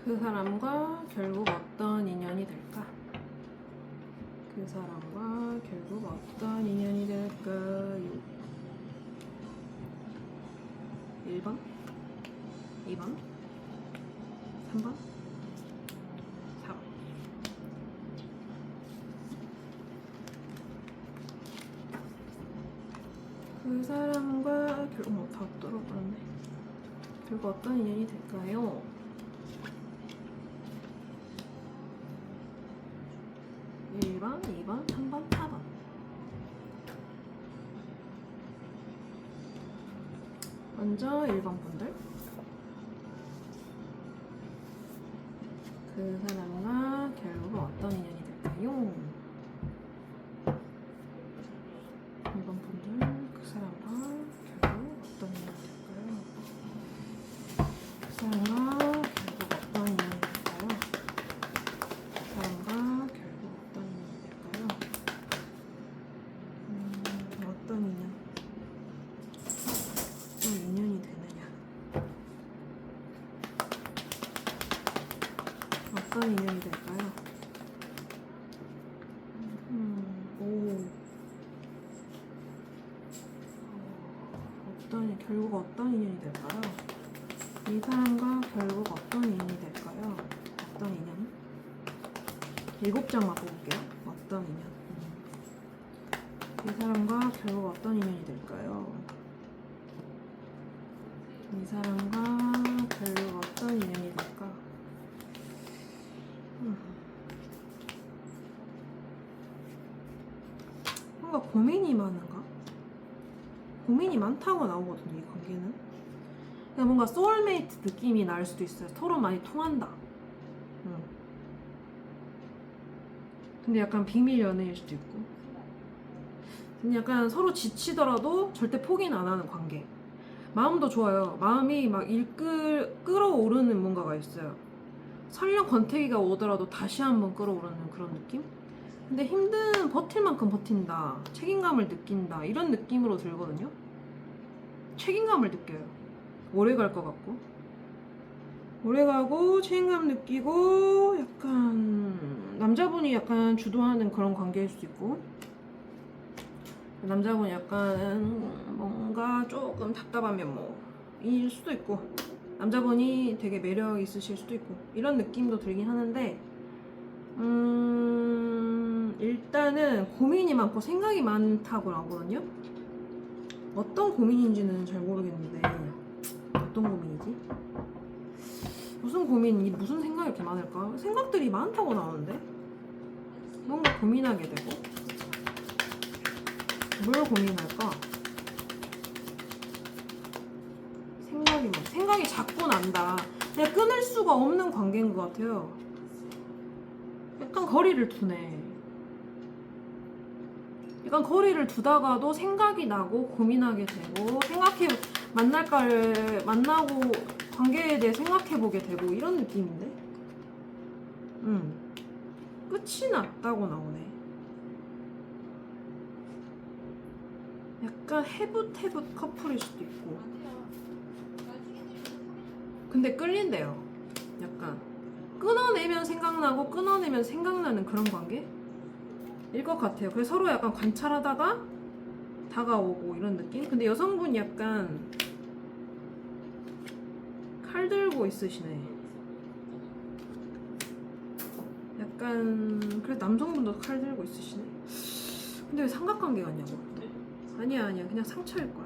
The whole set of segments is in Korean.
그 사람과 결국 어떤 인연이 될까? 그 사람과 결국 어떤 인연이 될까요? 1번? 2번? 3번? 4번. 그 사람과 결국 다 떨어버렸네. 결국 어떤 인연이 될까요? 1번, 2번, 3번, 4번. 먼저 1번 분들. 그 사람과 결국 어떤 인연이 될까요? 1번 분들, 그 사람과 결국 어떤 인연이 될까요? 그 사람과 결국 어떤 인연이 될까요? 그 사람과 결국 어떤 인연이 될까요? 어떤 인연? 어떤 인연이 되느냐? 어떤 인연이 될까요? 결국 어떤 인연이 될까요? 이 사람과 결국 어떤 인연이 될까요? 어떤 인연? 7장만 뽑을게요. 어떤 인연? 이 사람과 결국 어떤 인연이 될까요? 이 사람과 결국 어떤 인연이 될까? 뭔가 고민이 많은가? 고민이 많다고 나오거든요, 이 관계는. 그냥 뭔가 소울메이트 느낌이 날 수도 있어요. 서로 많이 통한다. 근데 약간 비밀 연애일 수도 있고. 근데 약간 서로 지치더라도 절대 포기는 안 하는 관계. 마음도 좋아요. 마음이 막 끌어오르는 뭔가가 있어요. 설령 권태기가 오더라도 다시 한번 끌어오르는 그런 느낌? 근데 버틸 만큼 버틴다. 책임감을 느낀다. 이런 느낌으로 들거든요. 책임감을 느껴요. 오래 갈 것 같고. 오래 가고 책임감 느끼고 약간 남자분이 약간 주도하는 그런 관계일 수도 있고, 남자분이 약간 뭔가 조금 답답한 면모일 수도 있고, 남자분이 되게 매력 있으실 수도 있고, 이런 느낌도 들긴 하는데, 일단은 고민이 많고 생각이 많다고 나오거든요. 어떤 고민인지는 잘 모르겠는데, 어떤 고민이지? 무슨 고민이, 무슨 생각이 이렇게 많을까? 생각들이 많다고 나오는데? 뭔가 고민하게 되고, 뭘 고민할까? 생각이 자꾸 난다. 그냥 끊을 수가 없는 관계인 것 같아요. 약간 거리를 두네. 약간 거리를 두다가도 생각이 나고 고민하게 되고, 만나고 관계에 대해 생각해보게 되고, 이런 느낌인데? 끝이 났다고 나오네. 약간 해붓해붓 커플일 수도 있고. 근데 끌린대요. 약간 끊어내면 생각나고 끊어내면 생각나는 그런 관계일 것 같아요. 그래서 서로 약간 관찰하다가 다가오고 이런 느낌? 근데 여성분이 약간 칼 들고 있으시네. 약간 그래, 남성분도 칼 들고 있으시네. 근데 왜 삼각관계 같냐고. 아니야 그냥 상처일 거야.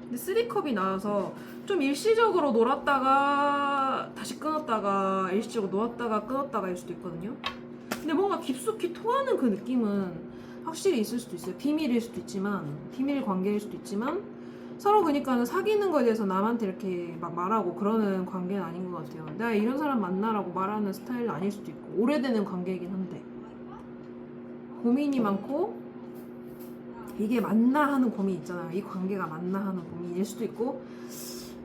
근데 3컵이 나와서 좀 일시적으로 놀았다가 다시 끊었다가, 일시적으로 놓았다가 끊었다가 일 수도 있거든요. 근데 뭔가 깊숙이 통하는 그 느낌은 확실히 있을 수도 있어요. 비밀일 수도 있지만, 비밀 관계일 수도 있지만, 서로 그러니까는 사귀는 거에 대해서 남한테 이렇게 막 말하고 그러는 관계는 아닌 것 같아요. 내가 이런 사람 만나라고 말하는 스타일은 아닐 수도 있고, 오래되는 관계이긴 한데 고민이 많고, 이게 맞나 하는 고민 있잖아요. 이 관계가 맞나 하는 고민일 수도 있고,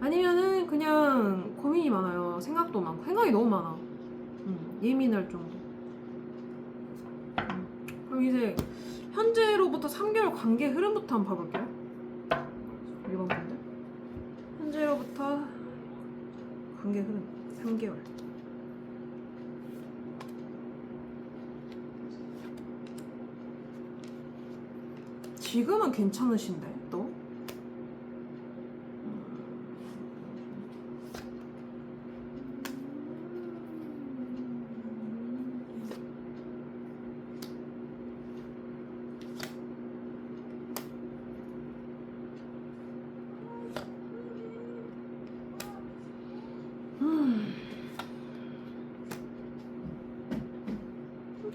아니면은 그냥 고민이 많아요. 생각도 많고, 생각이 너무 많아. 예민할 정도. 그럼 이제 현재로부터 3개월 관계 흐름부터 한번 봐볼게요. 1번 분들, 현재로부터 관계 흐름 3개월. 지금은 괜찮으신데 또?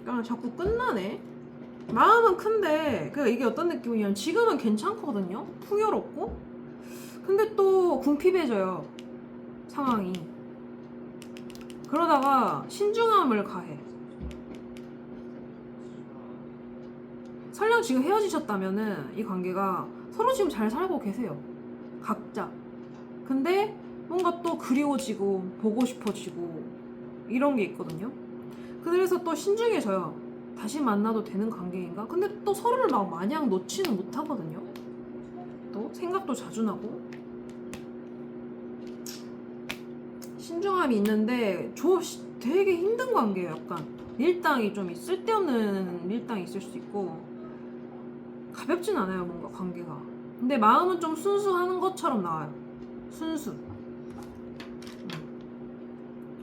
그러니까 자꾸 끝나네. 마음은 큰데 이게 어떤 느낌이냐면 지금은 괜찮거든요. 풍요롭고. 근데 또 궁핍해져요. 상황이. 그러다가 신중함을 가해. 설령 지금 헤어지셨다면은 이 관계가 서로 지금 잘 살고 계세요. 각자. 근데 뭔가 또 그리워지고 보고 싶어지고 이런 게 있거든요. 그래서 또 신중해져요. 다시 만나도 되는 관계인가? 근데 또 서로를 막 마냥 놓지는 못하거든요. 또 생각도 자주 나고 신중함이 있는데 되게 힘든 관계예요. 약간 밀당이 좀 쓸데없는 밀당이 있을 수 있고 가볍진 않아요. 뭔가 관계가. 근데 마음은 좀 순수하는 것처럼 나와요. 순수.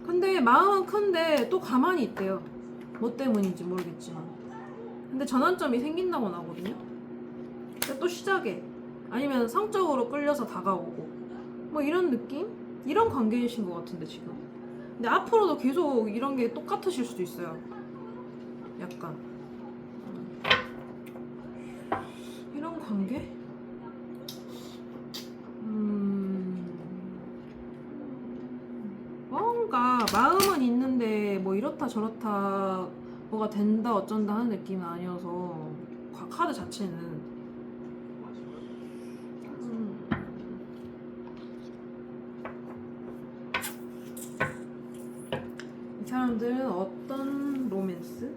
근데 마음은 큰데 또 가만히 있대요. 뭐 때문인지 모르겠지만. 근데 전환점이 생긴다고 나오거든요. 근데 또 시작해. 아니면 성적으로 끌려서 다가오고 뭐 이런 느낌? 이런 관계이신 것 같은데 지금. 근데 앞으로도 계속 이런 게 똑같으실 수도 있어요. 약간 이런 관계? 뭔가 마음은 있는데 뭐 이렇다 저렇다 뭐가 된다 어쩐다 하는 느낌은 아니어서 카드 자체는 이 사람들은 어떤 로맨스?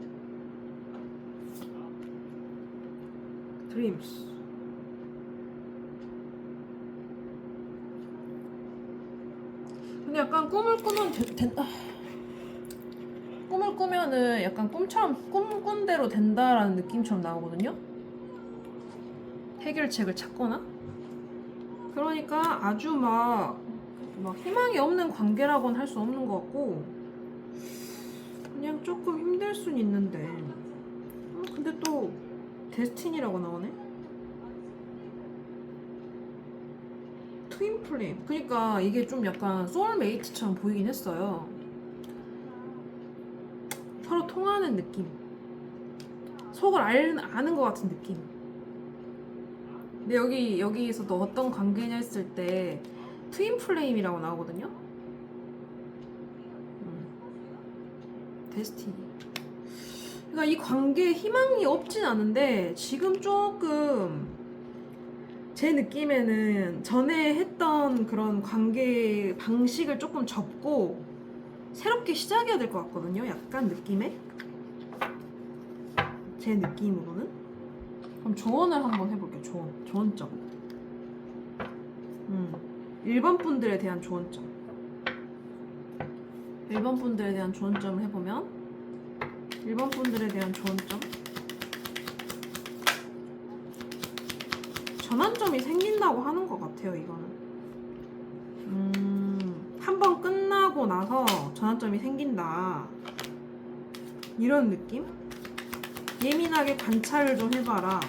드림스. 근데 약간 꿈을 꾸면은 약간 꿈꾼 대로 된다라는 느낌처럼 나오거든요. 해결책을 찾거나. 그러니까 아주 막 희망이 없는 관계라고는 할 수 없는 것 같고 그냥 조금 힘들 순 있는데 근데 또 데스티니라고 나오네. 트윈 플레임. 그러니까 이게 좀 약간 소울메이트처럼 보이긴 했어요. 서로 통하는 느낌. 속을 아는 것 같은 느낌. 근데 여기에서도 어떤 관계냐 했을 때 트윈 플레임이라고 나오거든요. 데스티니. 그러니까 이 관계에 희망이 없진 않은데 지금 조금 제 느낌에는 전에 했던 그런 관계 방식을 조금 접고 새롭게 시작해야 될 것 같거든요. 약간 느낌에. 제 느낌으로는. 그럼 조언을 한번 해볼게요. 조언점. 1번 분들에 대한 조언점. 1번 분들에 대한 조언점을 해보면 1번 분들에 대한 조언점. 전환점이 생긴다고 하는 것 같아요. 이거는 한 번 끝나고 나서 전환점이 생긴다 이런 느낌? 예민하게 관찰을 좀 해봐라.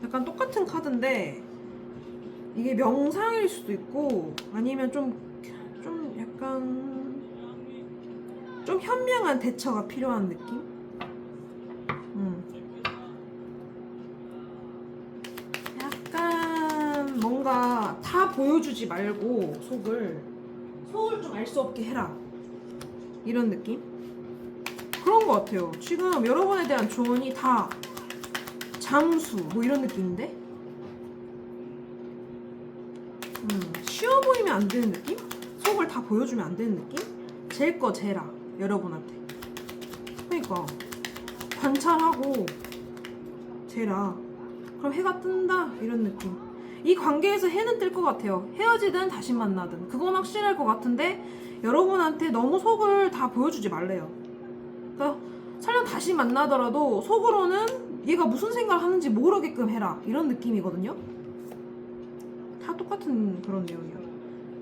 약간 똑같은 카드인데 이게 명상일 수도 있고 아니면 좀 약간 좀 현명한 대처가 필요한 느낌? 약간 뭔가 다 보여주지 말고 속을 좀 알 수 없게 해라 이런 느낌? 그런 것 같아요. 지금 여러분에 대한 조언이 다 잠수 뭐 이런 느낌인데 쉬워 보이면 안 되는 느낌? 속을 다 보여주면 안 되는 느낌? 잴 거 재라 여러분한테. 그러니까 관찰하고 재라. 그럼 해가 뜬다 이런 느낌. 이 관계에서 해는 뜰 것 같아요. 헤어지든 다시 만나든 그건 확실할 것 같은데 여러분한테 너무 속을 다 보여주지 말래요. 그러니까 설령 다시 만나더라도 속으로는 얘가 무슨 생각을 하는지 모르게끔 해라, 이런 느낌이거든요. 다 똑같은 그런 내용이에요.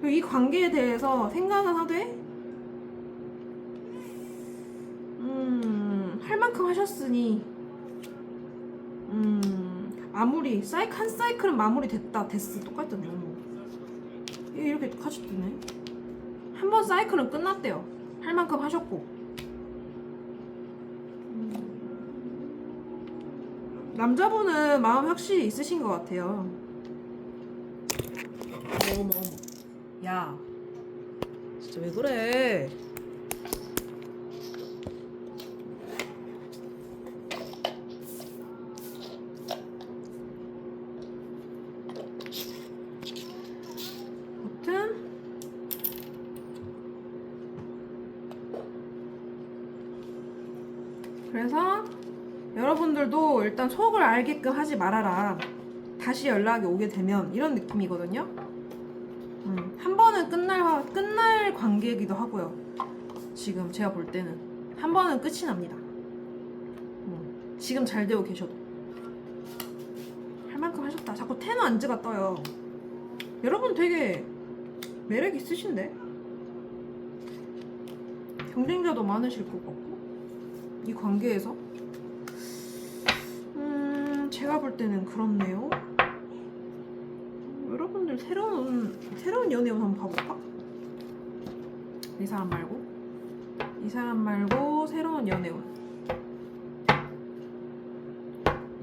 그리고 이 관계에 대해서 생각은 하되 할 만큼 하셨으니 아무리 한 사이클은 마무리 됐어, 똑같던데요. 이렇게 똑같이 뜨네. 한 번 사이클은 끝났대요. 할 만큼 하셨고. 남자분은 마음 확실히 있으신 것 같아요. 어머. 야, 진짜 왜 그래? 아무튼 그래서 여러분들도 일단 속을 알게끔 하지 말아라. 다시 연락이 오게 되면, 이런 느낌이거든요. 한 번은 끝날 관계이기도 하고요. 지금 제가 볼 때는 한 번은 끝이 납니다. 지금 잘 되고 계셔도 할 만큼 하셨다. 자꾸 테너 안즈가 떠요. 여러분 되게 매력 있으신데, 경쟁자도 많으실 것 같고, 이 관계에서 제가 볼 때는 그렇네요. 여러분들 새로운 연애운 한번 봐볼까? 이 사람 말고 새로운 연애운.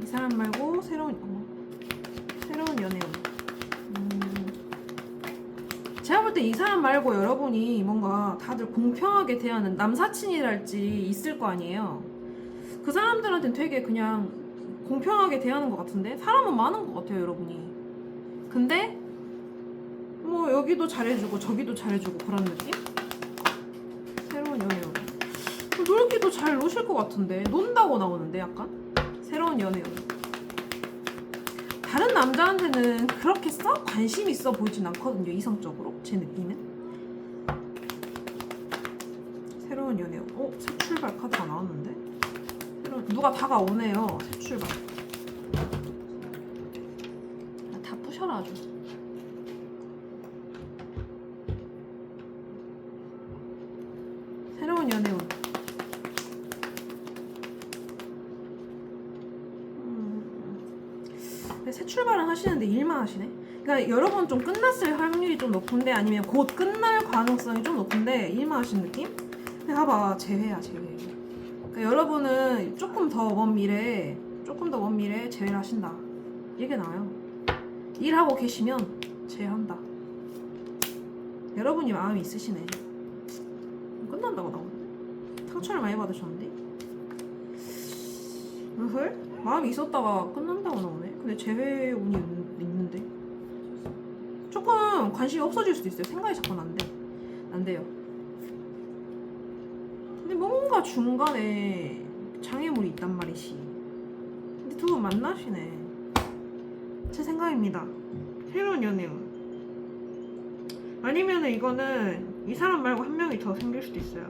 이 사람 말고 새로운 연애운. 제가 볼 때 이 사람 말고 여러분이 뭔가 다들 공평하게 대하는 남사친이랄지 있을 거 아니에요. 그 사람들한테는 되게 그냥 공평하게 대하는 것 같은데, 사람은 많은 것 같아요, 여러분이. 근데 뭐 여기도 잘해주고 저기도 잘해주고 그런 느낌? 새로운 연애운. 놀기도 잘 노실 것 같은데, 논다고 나오는데 약간? 새로운 연애운. 다른 남자한테는 그렇게 썩 관심 있어 보이진 않거든요, 이성적으로. 제 느낌은. 새로운 연애운. 새 출발 카드가 나왔는데? 누가 다가오네요. 새 출발. 다 부셔라 아주. 새로운 연애운. 새 출발은 하시는데 일만 하시네. 그러니까 여러분 좀 끝났을 확률이 좀 높은데, 아니면 곧 끝날 가능성이 좀 높은데 일만 하시는 느낌? 근데 봐봐, 제외야, 제외. 그러니까 여러분은 조금 더 먼 미래에 제외를 하신다. 이게 나아요. 일하고 계시면 제외한다. 여러분이 마음이 있으시네. 끝난다고 나오는데. 상처를 많이 받으셨는데? 으헐? 마음이 있었다가 끝난다고 나오네. 근데 재회운이 있는데 조금 관심이 없어질 수도 있어요. 생각이 자꾸 안 돼요. 근데 뭔가 중간에 장애물이 있단 말이지. 근데 두 분 만나시네. 제 생각입니다. 새로운 연애운. 아니면은 이거는 이 사람 말고 한 명이 더 생길 수도 있어요.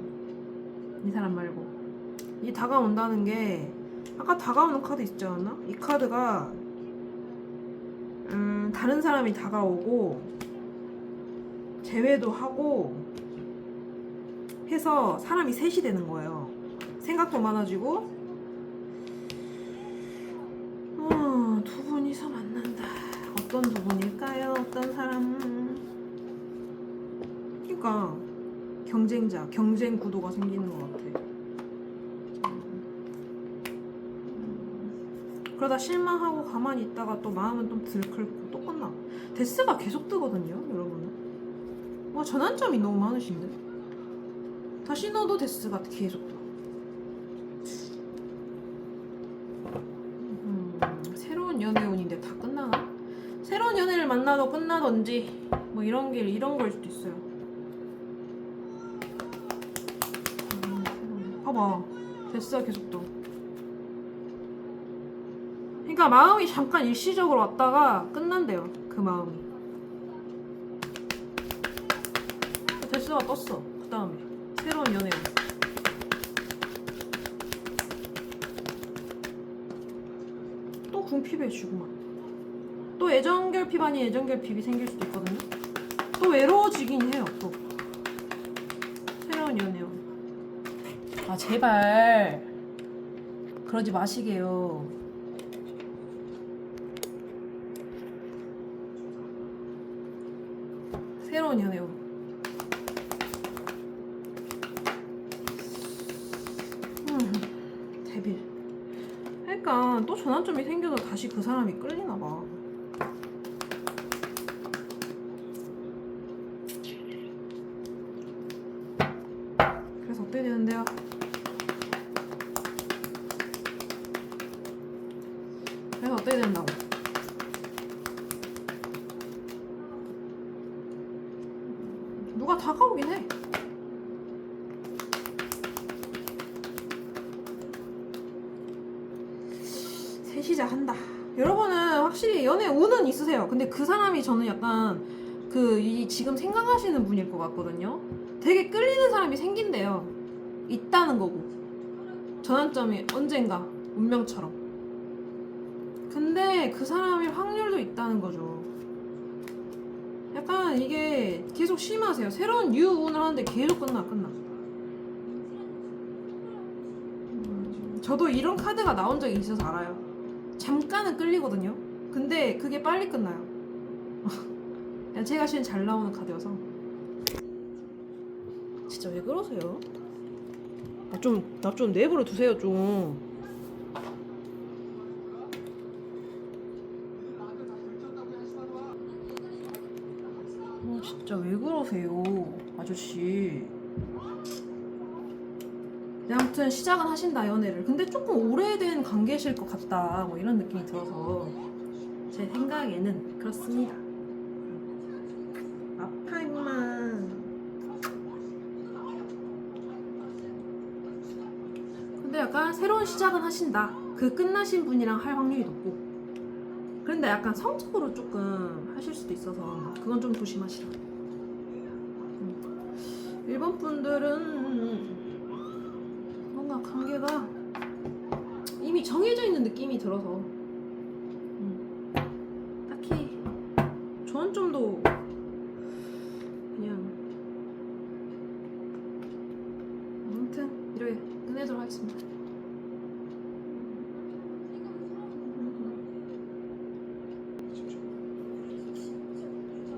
이 사람 말고. 이 다가온다는 게 아까 다가오는 카드 있지 않았나? 이 카드가 다른 사람이 다가오고 제외도 하고 해서 사람이 셋이 되는 거예요. 생각도 많아지고 두 분이서 만난다. 어떤 두 분일까요? 어떤 사람? 그러니까 경쟁 구도가 생기는 것 같아. 그러다 실망하고 가만히 있다가 또 마음은 좀 들끓고 또 끝나. 데스가 계속 뜨거든요, 여러분은. 와, 전환점이 너무 많으신데? 다시 넣어도 데스가 계속 떠. 새로운 연애운인데 다 끝나나? 새로운 연애를 만나도 끝나던지 뭐 이런 걸 수도 있어요. 봐봐, 데스가 계속 떠. 그러니까 마음이 잠깐 일시적으로 왔다가 끝난대요. 그 마음이. 데스가 떴어. 다음에 새로운 연애로. 또 궁핍해지구만. 또 애정결핍 아닌 애정결핍이 생길 수도 있거든요. 또 외로워지긴 해요. 또 새로운 연애요. 아 제발 그러지 마시게요. 새로운 연애요. 데빌. 그러니까 또 전환점이 생겨서 다시 그 사람이 끌리나 봐. 그래서 어떻게 되는데요? 그래서 어떻게 된다고? 누가 다가오긴 해. 새 시작한다. 여러분은 확실히 연애 운은 있으세요. 근데 그 사람이 저는 약간 이 지금 생각하시는 분일 것 같거든요. 되게 끌리는 사람이 생긴대요. 있다는 거고. 전환점이 언젠가 운명처럼. 근데 그 사람일 확률도 있다는 거죠. 약간 이게 계속 심하세요. 새로운 뉴 운을 하는데 계속 끝나. 저도 이런 카드가 나온 적이 있어서 알아요. 잠깐은 끌리거든요. 근데 그게 빨리 끝나요. 제가 제일 잘 나오는 카드여서. 진짜 왜 그러세요? 나 좀 내버려 두세요 좀. 진짜 왜 그러세요 아저씨. 네, 아무튼 시작은 하신다 연애를. 근데 조금 오래된 관계실 것 같다 뭐 이런 느낌이 들어서 제 생각에는 그렇습니다. 아파 임마. 근데 약간 새로운 시작은 하신다. 그 끝나신 분이랑 할 확률이 높고. 그런데 약간 성적으로 조금 하실 수도 있어서 그건 좀 조심하시라. 1번 분들은 뭔가 관계가 이미 정해져 있는 느낌이 들어서 딱히 전환점도 그냥 아무튼 이렇게 끝내도록 하겠습니다.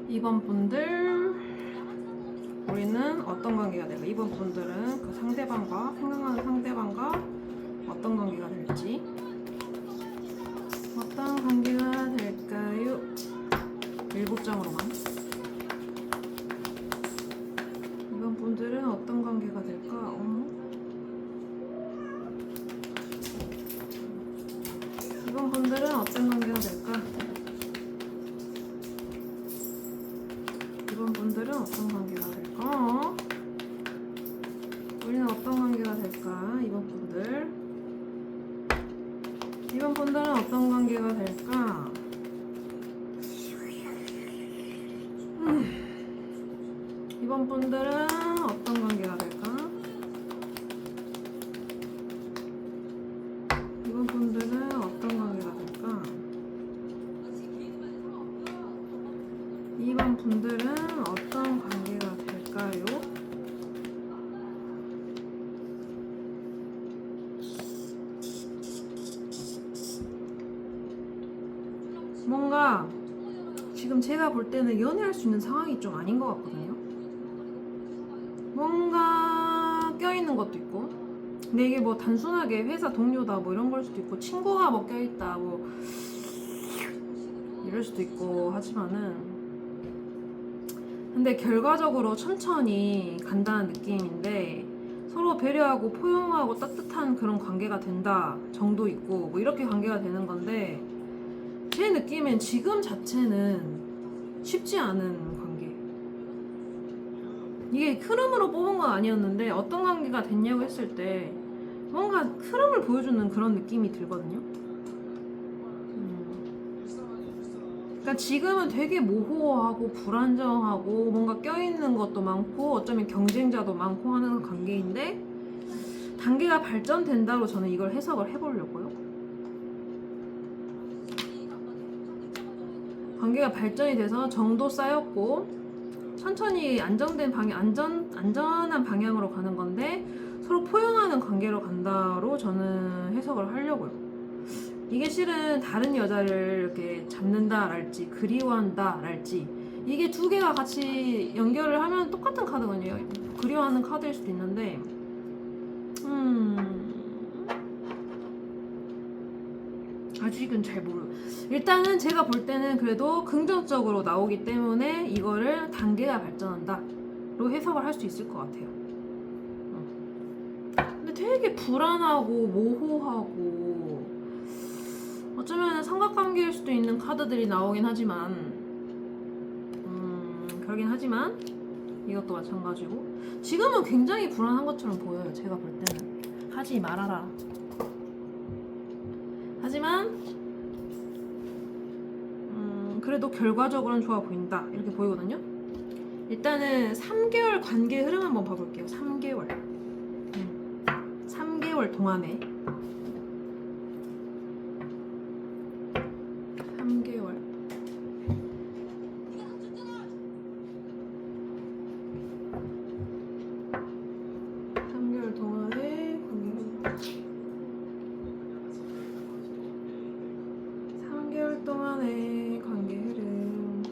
이번 분들 우리는 어떤 관계가 될까? 이번 분들은 그 상대방과 생각하는 상대방과 어떤 관계가 될지 어떤 관계가 될까요? 7장으로만. 이번 분들은 어떤 관계가 될까? 이번 분들은 어떤 관계가 될까? 이번 분들은 어떤 관계가 될까? 우리는 어떤 관계가 될까? 이번 분들. 이번 분들은 어떤 관계가 될까? 이번 분들은 어떤 관계가 될까? 이번 분들은 어떤 관계가 될까? 이번 분들은 어떤 관계가 될까요? 뭔가 지금 제가 볼 때는 연애할 수 있는 상황이 좀 아닌 것 같거든요. 뭔가 껴있는 것도 있고, 근데 이게 뭐 단순하게 회사 동료다 뭐 이런 걸 수도 있고, 친구가 뭐 껴있다 뭐 이럴 수도 있고 하지만은, 근데 결과적으로 천천히 간다는 느낌인데 서로 배려하고 포용하고 따뜻한 그런 관계가 된다 정도 있고 뭐 이렇게 관계가 되는 건데, 제 느낌엔 지금 자체는 쉽지 않은 관계. 이게 흐름으로 뽑은 건 아니었는데 어떤 관계가 됐냐고 했을 때 뭔가 흐름을 보여주는 그런 느낌이 들거든요. 그러니까 지금은 되게 모호하고 불안정하고 뭔가 껴있는 것도 많고 어쩌면 경쟁자도 많고 하는 관계인데 단계가 발전된다로 저는 이걸 해석을 해보려고요. 관계가 발전이 돼서 정도 쌓였고 천천히 안정된 안전한 방향으로 가는 건데 서로 포용하는 관계로 간다로 저는 해석을 하려고요. 이게 실은 다른 여자를 이렇게 잡는다랄지 그리워한다랄지 이게 두 개가 같이 연결을 하면 똑같은 카드거든요. 그리워하는 카드일 수도 있는데 아직은 잘 모르요. 일단은 제가 볼 때는 그래도 긍정적으로 나오기 때문에 이거를 단계가 발전한다로 해석을 할 수 있을 것 같아요. 근데 되게 불안하고 모호하고 어쩌면 삼각관계일 수도 있는 카드들이 나오긴 하지만 그러긴 하지만 이것도 마찬가지고 지금은 굉장히 불안한 것처럼 보여요. 제가 볼 때는 하지 말아라. 하지만 그래도 결과적으로는 좋아 보인다 이렇게 보이거든요. 일단은 3개월 관계 흐름 한번 봐볼게요. 3개월 동안에 3개월 동안에 관계 3개월 동안의 관계 흐름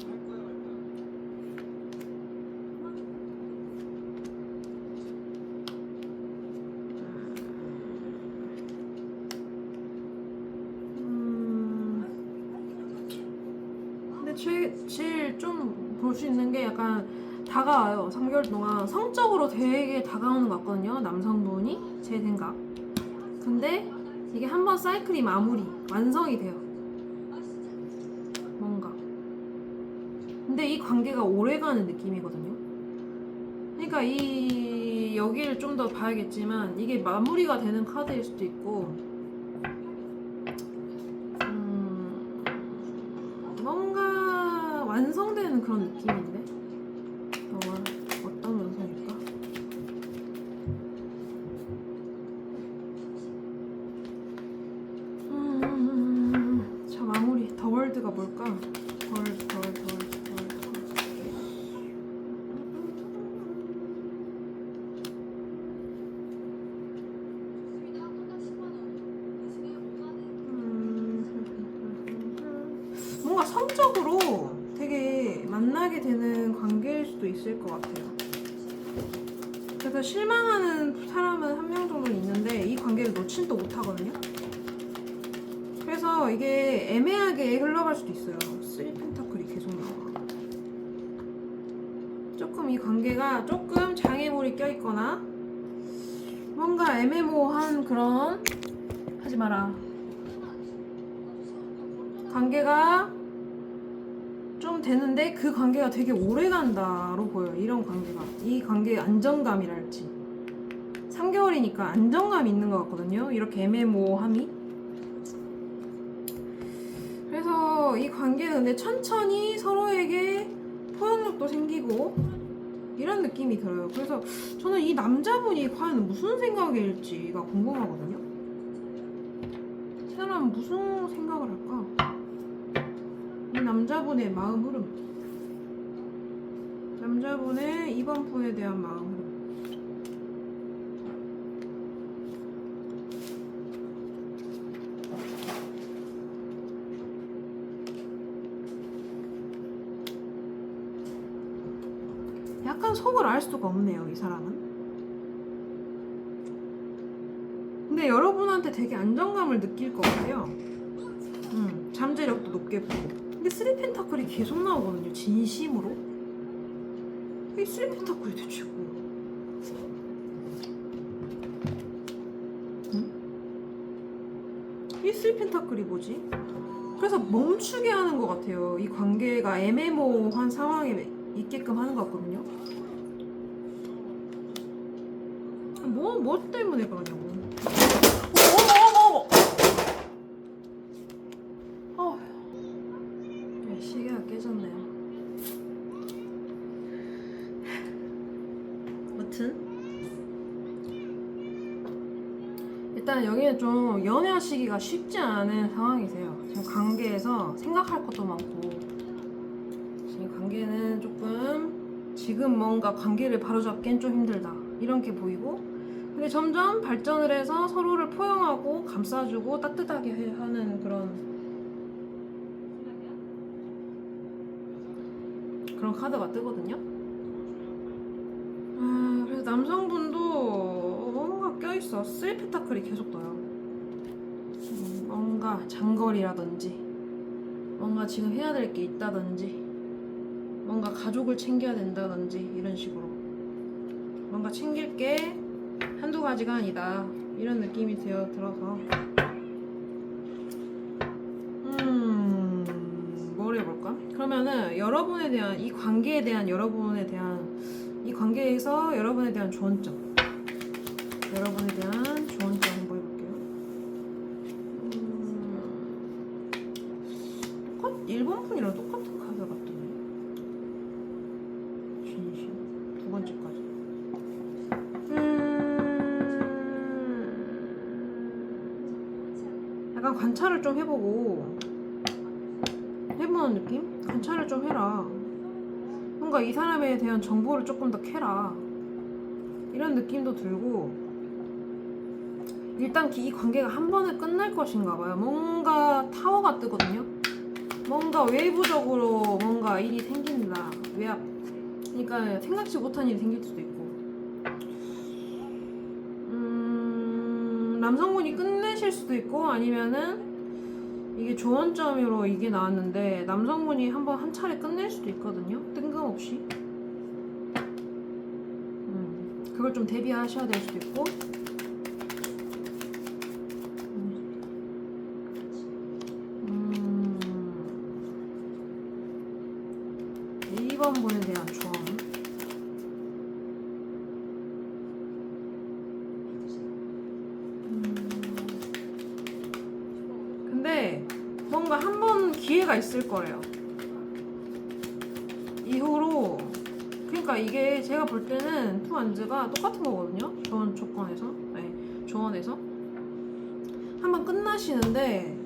근데 제일 좀 볼 수 있는 게 약간 다가와요. 3개월 동안 성적으로 되게 다가오는 것 같거든요. 남성분이 제 생각. 근데 이게 한번 사이클이 완성이 돼요. 뭔가. 근데 이 관계가 오래가는 느낌이거든요. 그러니까 이 여기를 좀 더 봐야겠지만 이게 마무리가 되는 카드일 수도 있고 뭔가 완성되는 그런 느낌인데 어떤 완성일까? 자 마무리 더 월드가 뭘까? 월드 뭔가 성적으로 되게 만나게 되는 관계일 수도 있을 것 같아요. 그래서 실망하는 사람은 한 명 정도 있는데 이 관계를 놓진 또 못하거든요. 그래서 이게 애매하게 흘러갈 수도 있어요. 3 펜타클이 계속 나와. 조금 이 관계가 조금 장애물이 껴있거나 뭔가 애매모호한 그런 하지 마라. 관계가 좀 되는데 그 관계가 되게 오래 간다로 보여요. 이런 관계가. 이 관계의 안정감이랄지. 3개월이니까 안정감이 있는 것 같거든요. 이렇게 애매모호함이. 그래서 이 관계는 근데 천천히 서로에게 포용력도 생기고 이런 느낌이 들어요. 그래서 저는 이 남자분이 과연 무슨 생각일지가 궁금하거든요. 이 사람은 무슨 생각을 할까? 이 남자분의 마음 흐름. 남자분의 이번 분에 대한 마음 흐름. 약간 속을 알 수가 없네요, 이 사람은. 근데 여러분한테 되게 안정감을 느낄 것 같아요. 잠재력도 높게 보고. 근데 3 펜타클이 계속 나오거든요. 진심으로. 이 3 펜타클이 대체 뭐야? 이 3 펜타클이 뭐지? 그래서 멈추게 하는 것 같아요. 이 관계가 애매모호한 상황에 있게끔 하는 것 같거든요. 뭐 때문에 그러냐고. 시계가 깨졌네요. 아무튼 일단 여기는 좀 연애하시기가 쉽지 않은 상황이세요. 지금 관계에서 생각할 것도 많고, 지금 관계는 조금 지금 뭔가 관계를 바로잡기엔 좀 힘들다 이런 게 보이고, 근데 점점 발전을 해서 서로를 포용하고 감싸주고 따뜻하게 하는 그런 카드가 뜨거든요. 그래서 남성분도 뭔가 껴있어. 3페타클이 계속 떠요. 뭔가 장거리라든지, 뭔가 지금 해야 될 게 있다든지, 뭔가 가족을 챙겨야 된다든지, 이런 식으로 뭔가 챙길 게 한두 가지가 아니다 이런 느낌이 들어서 뭘 해볼까? 그러면은 여러분에 대한 이 관계에 대한 이 관계에서 여러분에 대한 조언점, 여러분에 대한 조언점 한번 해볼게요. 1번 분이랑 똑같은 카드가 뜨네. 진심 두 번째까지. 약간 관찰을 좀 해보는 느낌? 관찰을 좀 해라. 뭔가 이 사람에 대한 정보를 조금 더 캐라. 이런 느낌도 들고, 일단 이 관계가 한 번에 끝날 것인가 봐요. 뭔가 타워가 뜨거든요. 뭔가 외부적으로 뭔가 일이 생긴다. 외압. 그러니까 생각지 못한 일이 생길 수도 있고. 남성분이 끝내실 수도 있고, 아니면은 이게 조언점으로 이게 나왔는데 남성분이 한 차례 끝낼 수도 있거든요. 뜬금없이. 그걸 좀 대비하셔야 될 수도 있고. 2번 분에 대한 조언. 근데 뭔가 한 번 기회가 있을 거래요. 이후로. 그러니까 이게 제가 볼 때는 투안즈가 똑같은 거거든요. 조언에서 한번 끝나시는데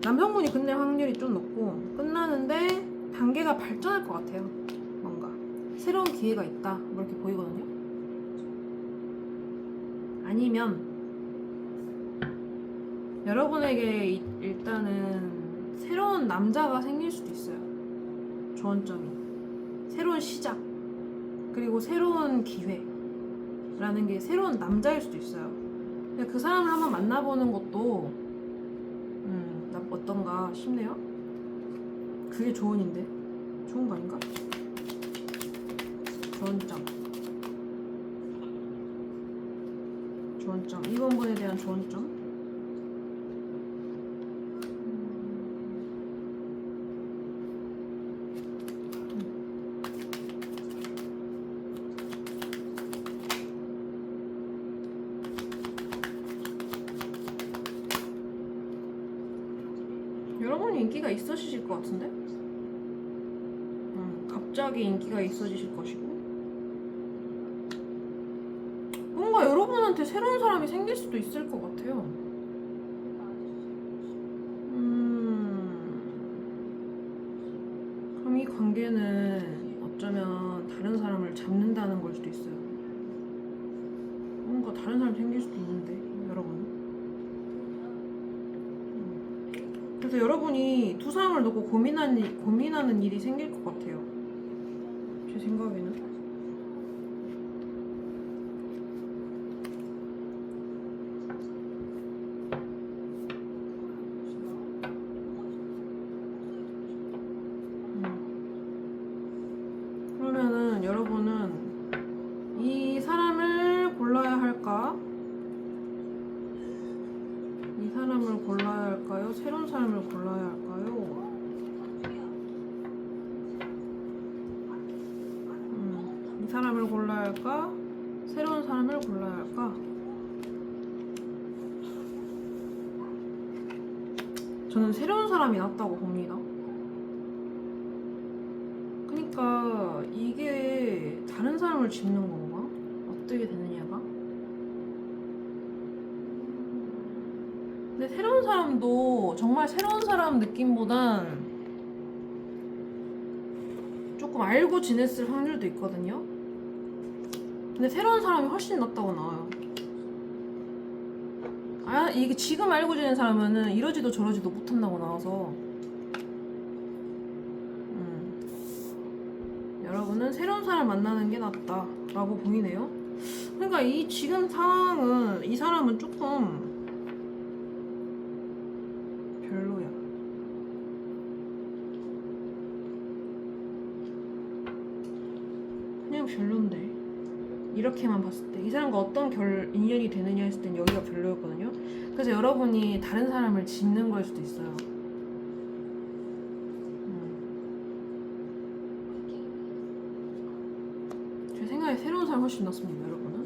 남성분이 끝낼 확률이 좀 높고, 끝나는데 단계가 발전할 것 같아요. 뭔가 새로운 기회가 있다 뭐 이렇게 보이거든요. 아니면 여러분에게 일단은 새로운 남자가 생길 수도 있어요. 조언점이 새로운 시작, 그리고 새로운 기회라는 게 새로운 남자일 수도 있어요. 근데 그 사람을 한번 만나보는 것도 어떤가 싶네요. 그게 조언인데 좋은 거 아닌가? 조언점 2번 분에 대한 조언점. 여러분이 인기가 있어지실 것 같은데? 갑자기 인기가 있어지실 것이고, 뭔가 여러분한테 새로운 사람이 생길 수도 있을 것 같아요. 그럼 이 관계는 어쩌면 다른 사람을 잡는다는 걸 수도 있어요. 뭔가 다른 사람이 생길 수도 있는데, 여러분. 그래서 여러분이 두 사람을 놓고 고민하는 일이 생길 것 같아요. 제 생각에는. 그러면은 여러분은 이 사람을 골라야 할까? 이 사람을 골라야 할까요? 새로운 사람을 골라야 할까요? 이 사람을 골라야 할까? 새로운 사람을 골라야 할까? 저는 새로운 사람이 낫다고 봅니다. 그러니까 이게 다른 사람을 짚는 건가? 어떻게 되느냐가? 근데 새로운 사람도 정말 새로운 사람 느낌보단 조금 알고 지냈을 확률도 있거든요. 근데 새로운 사람이 훨씬 낫다고 나와요. 아, 이게 지금 알고 지낸 사람은 이러지도 저러지도 못한다고 나와서 여러분은 새로운 사람 만나는 게 낫다라고 보이네요. 그러니까 이 지금 상황은 이 사람은 조금 별로야. 그냥 별론데 이렇게만 봤을 때 이 사람과 어떤 인연이 되느냐 했을 땐 여기가 별로였거든요. 그래서 여러분이 다른 사람을 짚는 걸 수도 있어요. 제 생각에 새로운 사람 훨씬 낫습니다, 여러분은.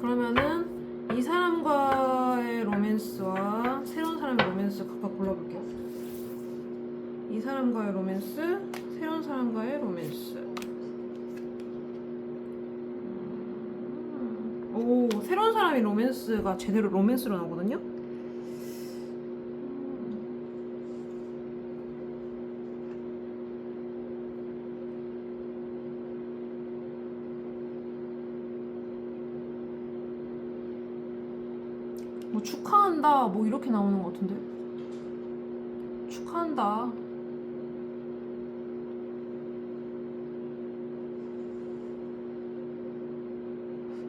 그러면은 이 사람과의 로맨스와 새로운 사람의 로맨스 각각 골라볼게요. 이 사람과의 로맨스, 새로운 사람과의 로맨스. 오, 새로운 사람이 로맨스가 제대로 로맨스로 나오거든요? 뭐 축하한다 뭐 이렇게 나오는 것 같은데? 축하한다.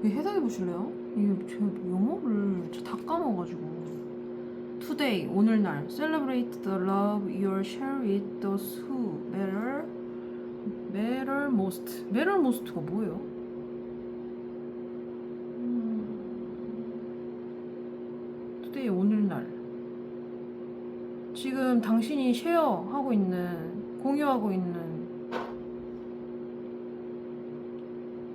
이거 해석해 보실래요? 이게 제가 영어를 다 까먹어가지고. Today, 오늘날 Celebrate the love you'll share with those who matter most. matter most가 뭐예요? Today, 오늘날 지금 당신이 쉐어하고 있는, 공유하고 있는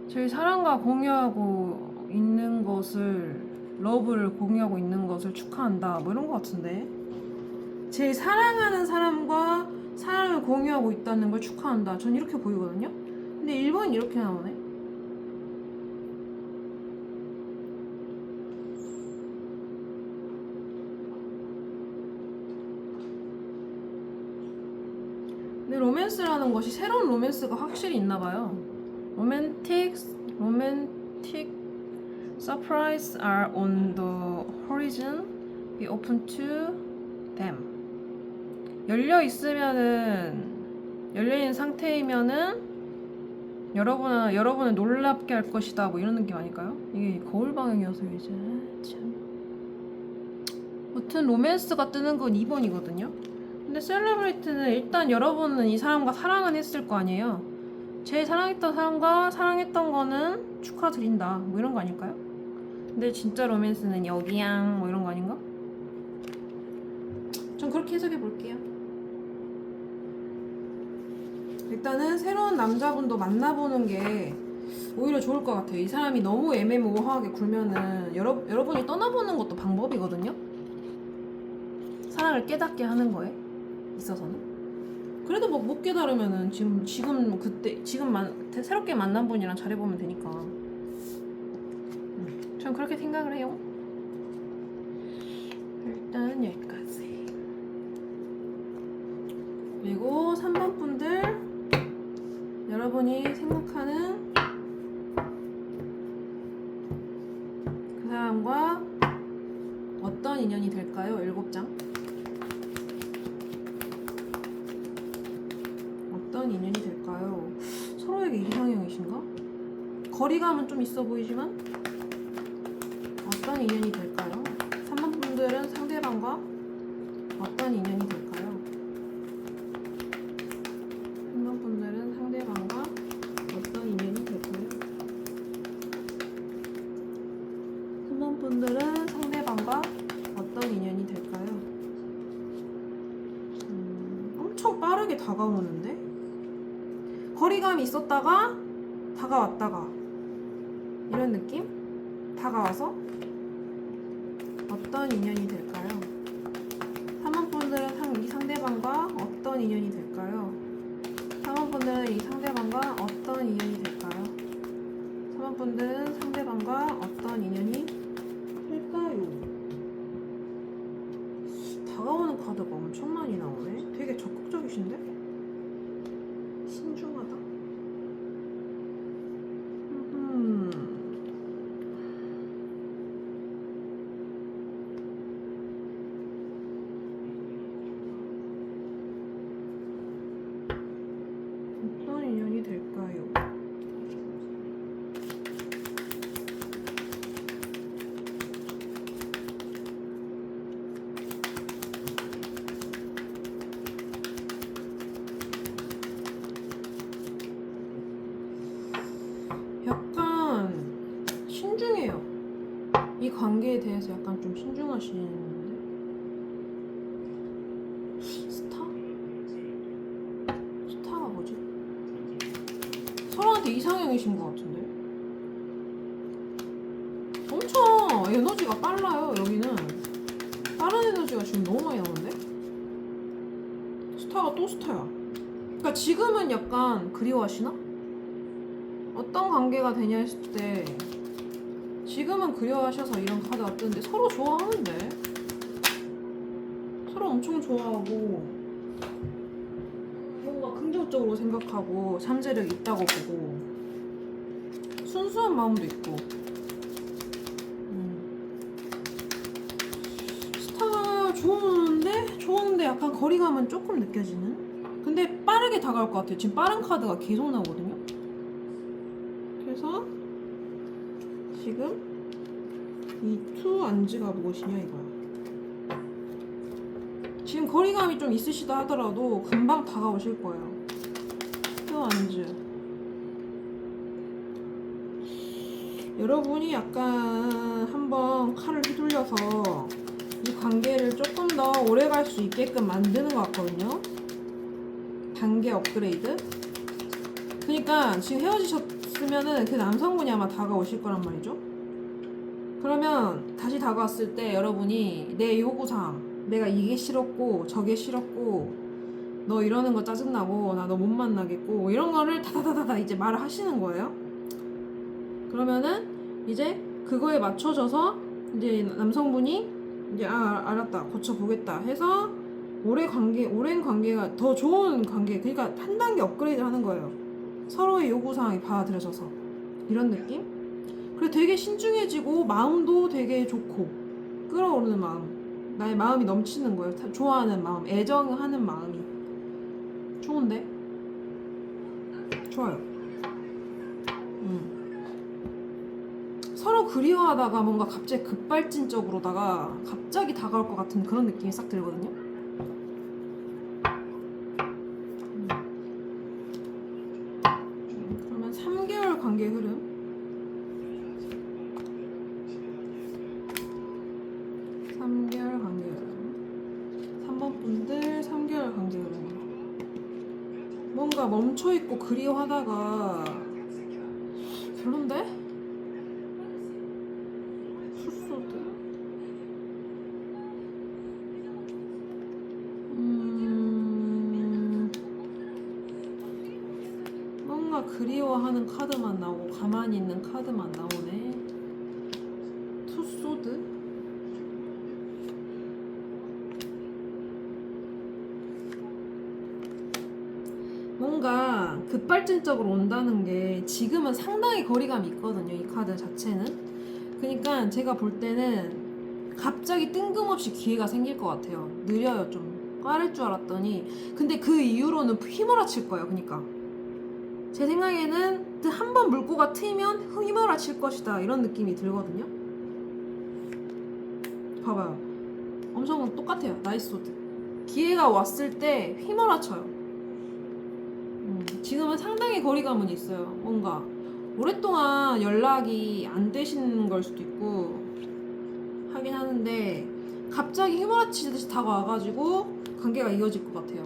저희 사랑과 공유하고 있는 것을, 러브를 공유하고 있는 것을 축하한다 뭐 이런 것 같은데, 제일 사랑하는 사람과 사랑을 공유하고 있다는 걸 축하한다, 전 이렇게 보이거든요. 근데 1번이 이렇게 나오네. 근데 로맨스라는 것이 새로운 로맨스가 확실히 있나봐요. Romantic surprises are on the horizon. Be open to them. 열려 있는 상태이면은 여러분을 놀랍게 할 것이다. 뭐 이런 느낌 아닐까요? 이게 거울 방향이어서 이제 참. 무튼 로맨스가 뜨는 건 2번이거든요. 근데 셀레브레이트는 일단 여러분은 이 사람과 사랑은 했을 거 아니에요. 제일 사랑했던 사람과 사랑했던 거는 축하드린다 뭐 이런 거 아닐까요? 근데 진짜 로맨스는 여기양 뭐 이런 거 아닌가? 전 그렇게 해석해 볼게요. 일단은 새로운 남자분도 만나보는 게 오히려 좋을 것 같아요. 이 사람이 너무 애매모호하게 굴면은 여러분이 떠나보는 것도 방법이거든요. 사랑을 깨닫게 하는 거에 있어서는. 그래도 뭐 못 깨달으면은 지금 새롭게 만난 분이랑 잘해보면 되니까. 전 그렇게 생각을 해요. 일단 여기까지. 그리고 3번 분들, 여러분이 생각하는 그 사람과 어떤 인연이 될까요? 7장. 어떤 인연이 될까요? 서로에게 이상형이신가? 거리감은 좀 있어 보이지만 어떤 인연이 될까요? 3번 분들은 상대방과 어떤 인연이 될까요? 3번 분들은 상대방과 어떤 인연이 될까요? 3번 분들은 상대방과 어떤 인연이 될까요? 엄청 빠르게 다가오는데? 거리감이 있었다가 다가왔다가 이런 느낌? 다가와서 어떤 인연이 될까요? 3번 분들은 이 상대방과 어떤 인연이 될까요? 분들은 이 상대방과 어떤 인연이 될까요? 3번 분들은 상대방과 어떤 인연이 될까요? 다가오는 카드가 엄청 많이 나오네. 되게 적극적이신데? 신중하다. 어떤 인연이 될까요? 약간 신중해요. 이 관계에 대해서 약간 좀 신중하시는데? 스타가 뭐지? 서로한테 이상형이신 것 같은데? 엄청 에너지가 빨라요. 여기는 빠른 에너지가 지금 너무 많이 나오는데? 스타가 또 스타야. 그러니까 지금은 약간 그리워하시나? 어떤 관계가 되냐 했을 때 지금은 그리워하셔서 이런 카드가 뜨는데 서로 좋아하는데? 서로 엄청 좋아하고 뭔가 긍정적으로 생각하고 잠재력 있다고 보고 순수한 마음도 있고 스타가 좋은데 약간 거리감은 조금 느껴지는? 근데 빠르게 다가올 것 같아요. 지금 빠른 카드가 계속 나오거든요. 그래서 지금 이 투 안지가 무엇이냐 이거야. 지금 거리감이 좀 있으시다 하더라도 금방 다가오실 거예요. 투 안지. 여러분이 약간 한번 칼을 휘둘려서 이 관계를 조금 더 오래 갈 수 있게끔 만드는 것 같거든요. 단계 업그레이드. 그러니까 지금 헤어지셨으면은 그 남성분이 아마 다가오실 거란 말이죠. 그러면 다시 다가왔을 때 여러분이 내 요구사항, 내가 이게 싫었고 저게 싫었고 너 이러는 거 짜증나고 나 너 못 만나겠고 이런 거를 다다다다다 이제 말을 하시는 거예요. 그러면은 이제 그거에 맞춰져서 이제 남성분이 이제 알았다 고쳐보겠다 해서 오랜 관계가 더 좋은 관계, 그러니까 한 단계 업그레이드 하는 거예요. 서로의 요구사항이 받아들여져서 이런 느낌? 그리고 되게 신중해지고 마음도 되게 좋고 끌어오르는 마음, 나의 마음이 넘치는 거예요. 좋아하는 마음, 애정하는 마음이 좋은데? 좋아요. 서로 그리워하다가 뭔가 갑자기 급발진적으로다가 갑자기 다가올 것 같은 그런 느낌이 싹 들거든요. 그러면 3개월 관계 흐름. 3개월 관계 흐름. 3번 분들 3개월 관계 흐름. 뭔가 멈춰있고 그리워하다가 별론데? 수소드. 뭔가 그리워하는 카드만 나오고 가만히 있는 카드만 나오네. 투소드? 뭔가 급발진적으로 온다는 게 지금은 상당히 거리감이 있거든요. 이 카드 자체는. 그러니까 제가 볼 때는 갑자기 뜬금없이 기회가 생길 것 같아요. 느려요. 좀 빠를 줄 알았더니 근데 그 이후로는 휘몰아칠 거예요. 그러니까 제 생각에는 한 번 물고가 트이면 휘몰아칠 것이다 이런 느낌이 들거든요. 봐봐요. 엄청 똑같아요. 나이스 소드. 기회가 왔을 때 휘몰아쳐요. 지금은 상당히 거리감은 있어요. 뭔가 오랫동안 연락이 안 되시는 걸 수도 있고 하긴 하는데 갑자기 휘몰아치듯이 다가와가지고 관계가 이어질 것 같아요.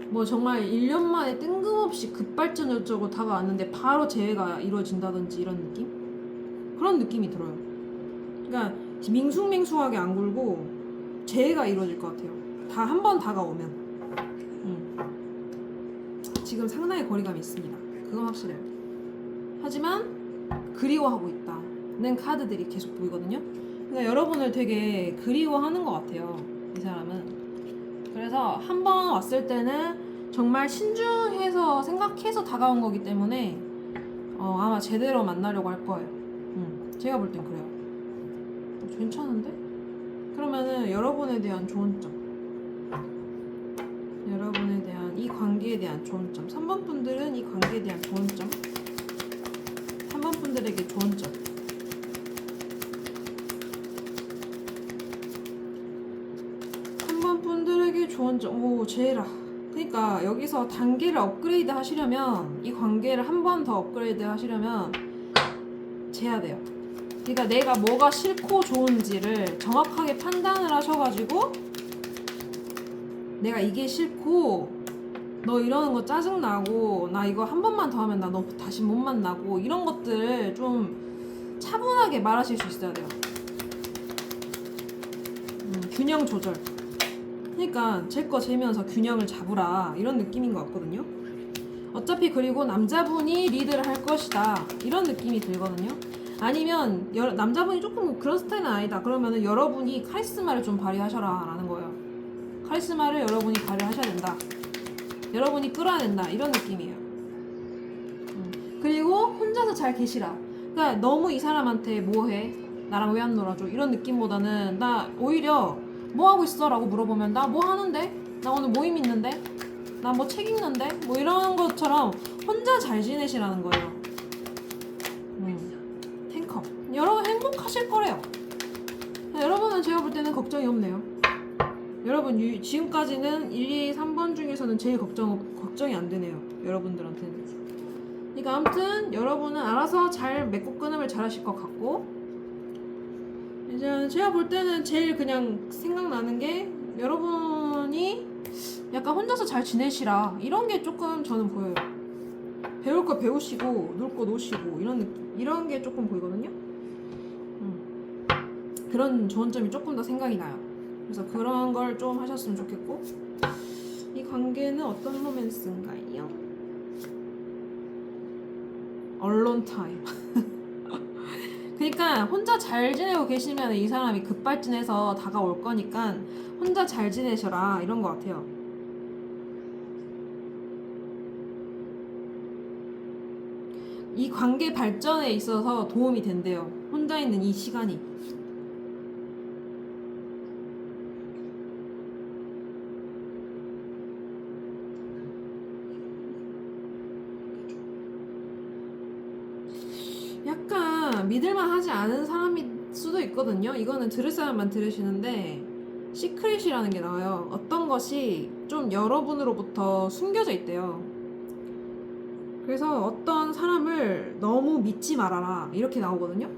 뭐 정말 1년 만에 뜬금없이 급발전적으로 다가왔는데 바로 재회가 이루어진다든지 이런 느낌? 그런 느낌이 들어요. 그러니까 밍숭맹숭하게 안 굴고 재회가 이루어질 것 같아요. 다 한 번 다가오면. 지금 상당히 거리감이 있습니다. 그건 확실해요. 하지만 그리워하고 있다는 카드들이 계속 보이거든요. 그러니까 여러분을 되게 그리워하는 것 같아요, 이 사람은. 그래서 한 번 왔을 때는 정말 신중해서 생각해서 다가온 거기 때문에 아마 제대로 만나려고 할 거예요. 제가 볼 땐 그래요. 괜찮은데? 그러면은 여러분에 대한 좋은 점, 여러분에 대한 이 관계에 대한 좋은 점, 3번 분들은 이 관계에 대한 좋은 점, 3번 분들에게 좋은 점, 3번 분들에게 좋은 점. 오, 제라. 그러니까 여기서 단계를 업그레이드 하시려면, 이 관계를 한 번 더 업그레이드 하시려면 재야 돼요. 그러니까 내가 뭐가 싫고 좋은지를 정확하게 판단을 하셔가지고, 내가 이게 싫고 너 이러는 거 짜증나고 나 이거 한 번만 더 하면 나 너 다시 못 만나고, 이런 것들을 좀 차분하게 말하실 수 있어야 돼요. 균형 조절. 그러니까 제 거 재면서 균형을 잡으라, 이런 느낌인 것 같거든요. 어차피 그리고 남자분이 리드를 할 것이다, 이런 느낌이 들거든요. 아니면 남자분이 조금 그런 스타일은 아니다, 그러면은 여러분이 카리스마를 좀 발휘하셔라 라는 거예요. 카리스마를 여러분이 발휘하셔야 된다, 여러분이 끌어낸다, 이런 느낌이에요. 그리고 혼자서 잘 계시라. 그러니까 너무 이 사람한테 뭐해? 나랑 왜 안 놀아줘? 이런 느낌보다는, 나 오히려 뭐 하고 있어? 라고 물어보면 나 뭐 하는데? 나 오늘 모임 있는데? 나 뭐 책 읽는데? 뭐 이런 것처럼 혼자 잘 지내시라는 거예요. 탱커. 여러분 행복하실 거래요. 여러분은 제가 볼 때는 걱정이 없네요. 여러분 지금까지는 1, 2, 3번 중에서는 제일 걱정이 안 되네요, 여러분들한테는. 그러니까 아무튼 여러분은 알아서 잘 맺고 끊음을 잘 하실 것 같고, 이제 제가 볼 때는 제일 그냥 생각나는 게, 여러분이 약간 혼자서 잘 지내시라, 이런 게 조금 저는 보여요. 배울 거 배우시고 놀 거 노시고, 이런 느낌, 이런 게 조금 보이거든요. 그런 좋은 점이 조금 더 생각이 나요. 그래서 그런 걸 좀 하셨으면 좋겠고, 이 관계는 어떤 로맨스인가요? 언론 타임. 그러니까 혼자 잘 지내고 계시면 이 사람이 급발진해서 다가올 거니까 혼자 잘 지내셔라, 이런 것 같아요. 이 관계 발전에 있어서 도움이 된대요, 혼자 있는 이 시간이. 약간 믿을만 하지 않은 사람일 수도 있거든요. 이거는 들을 사람만 들으시는데, 시크릿이라는 게 나와요. 어떤 것이 좀 여러분으로부터 숨겨져 있대요. 그래서 어떤 사람을 너무 믿지 말아라, 이렇게 나오거든요.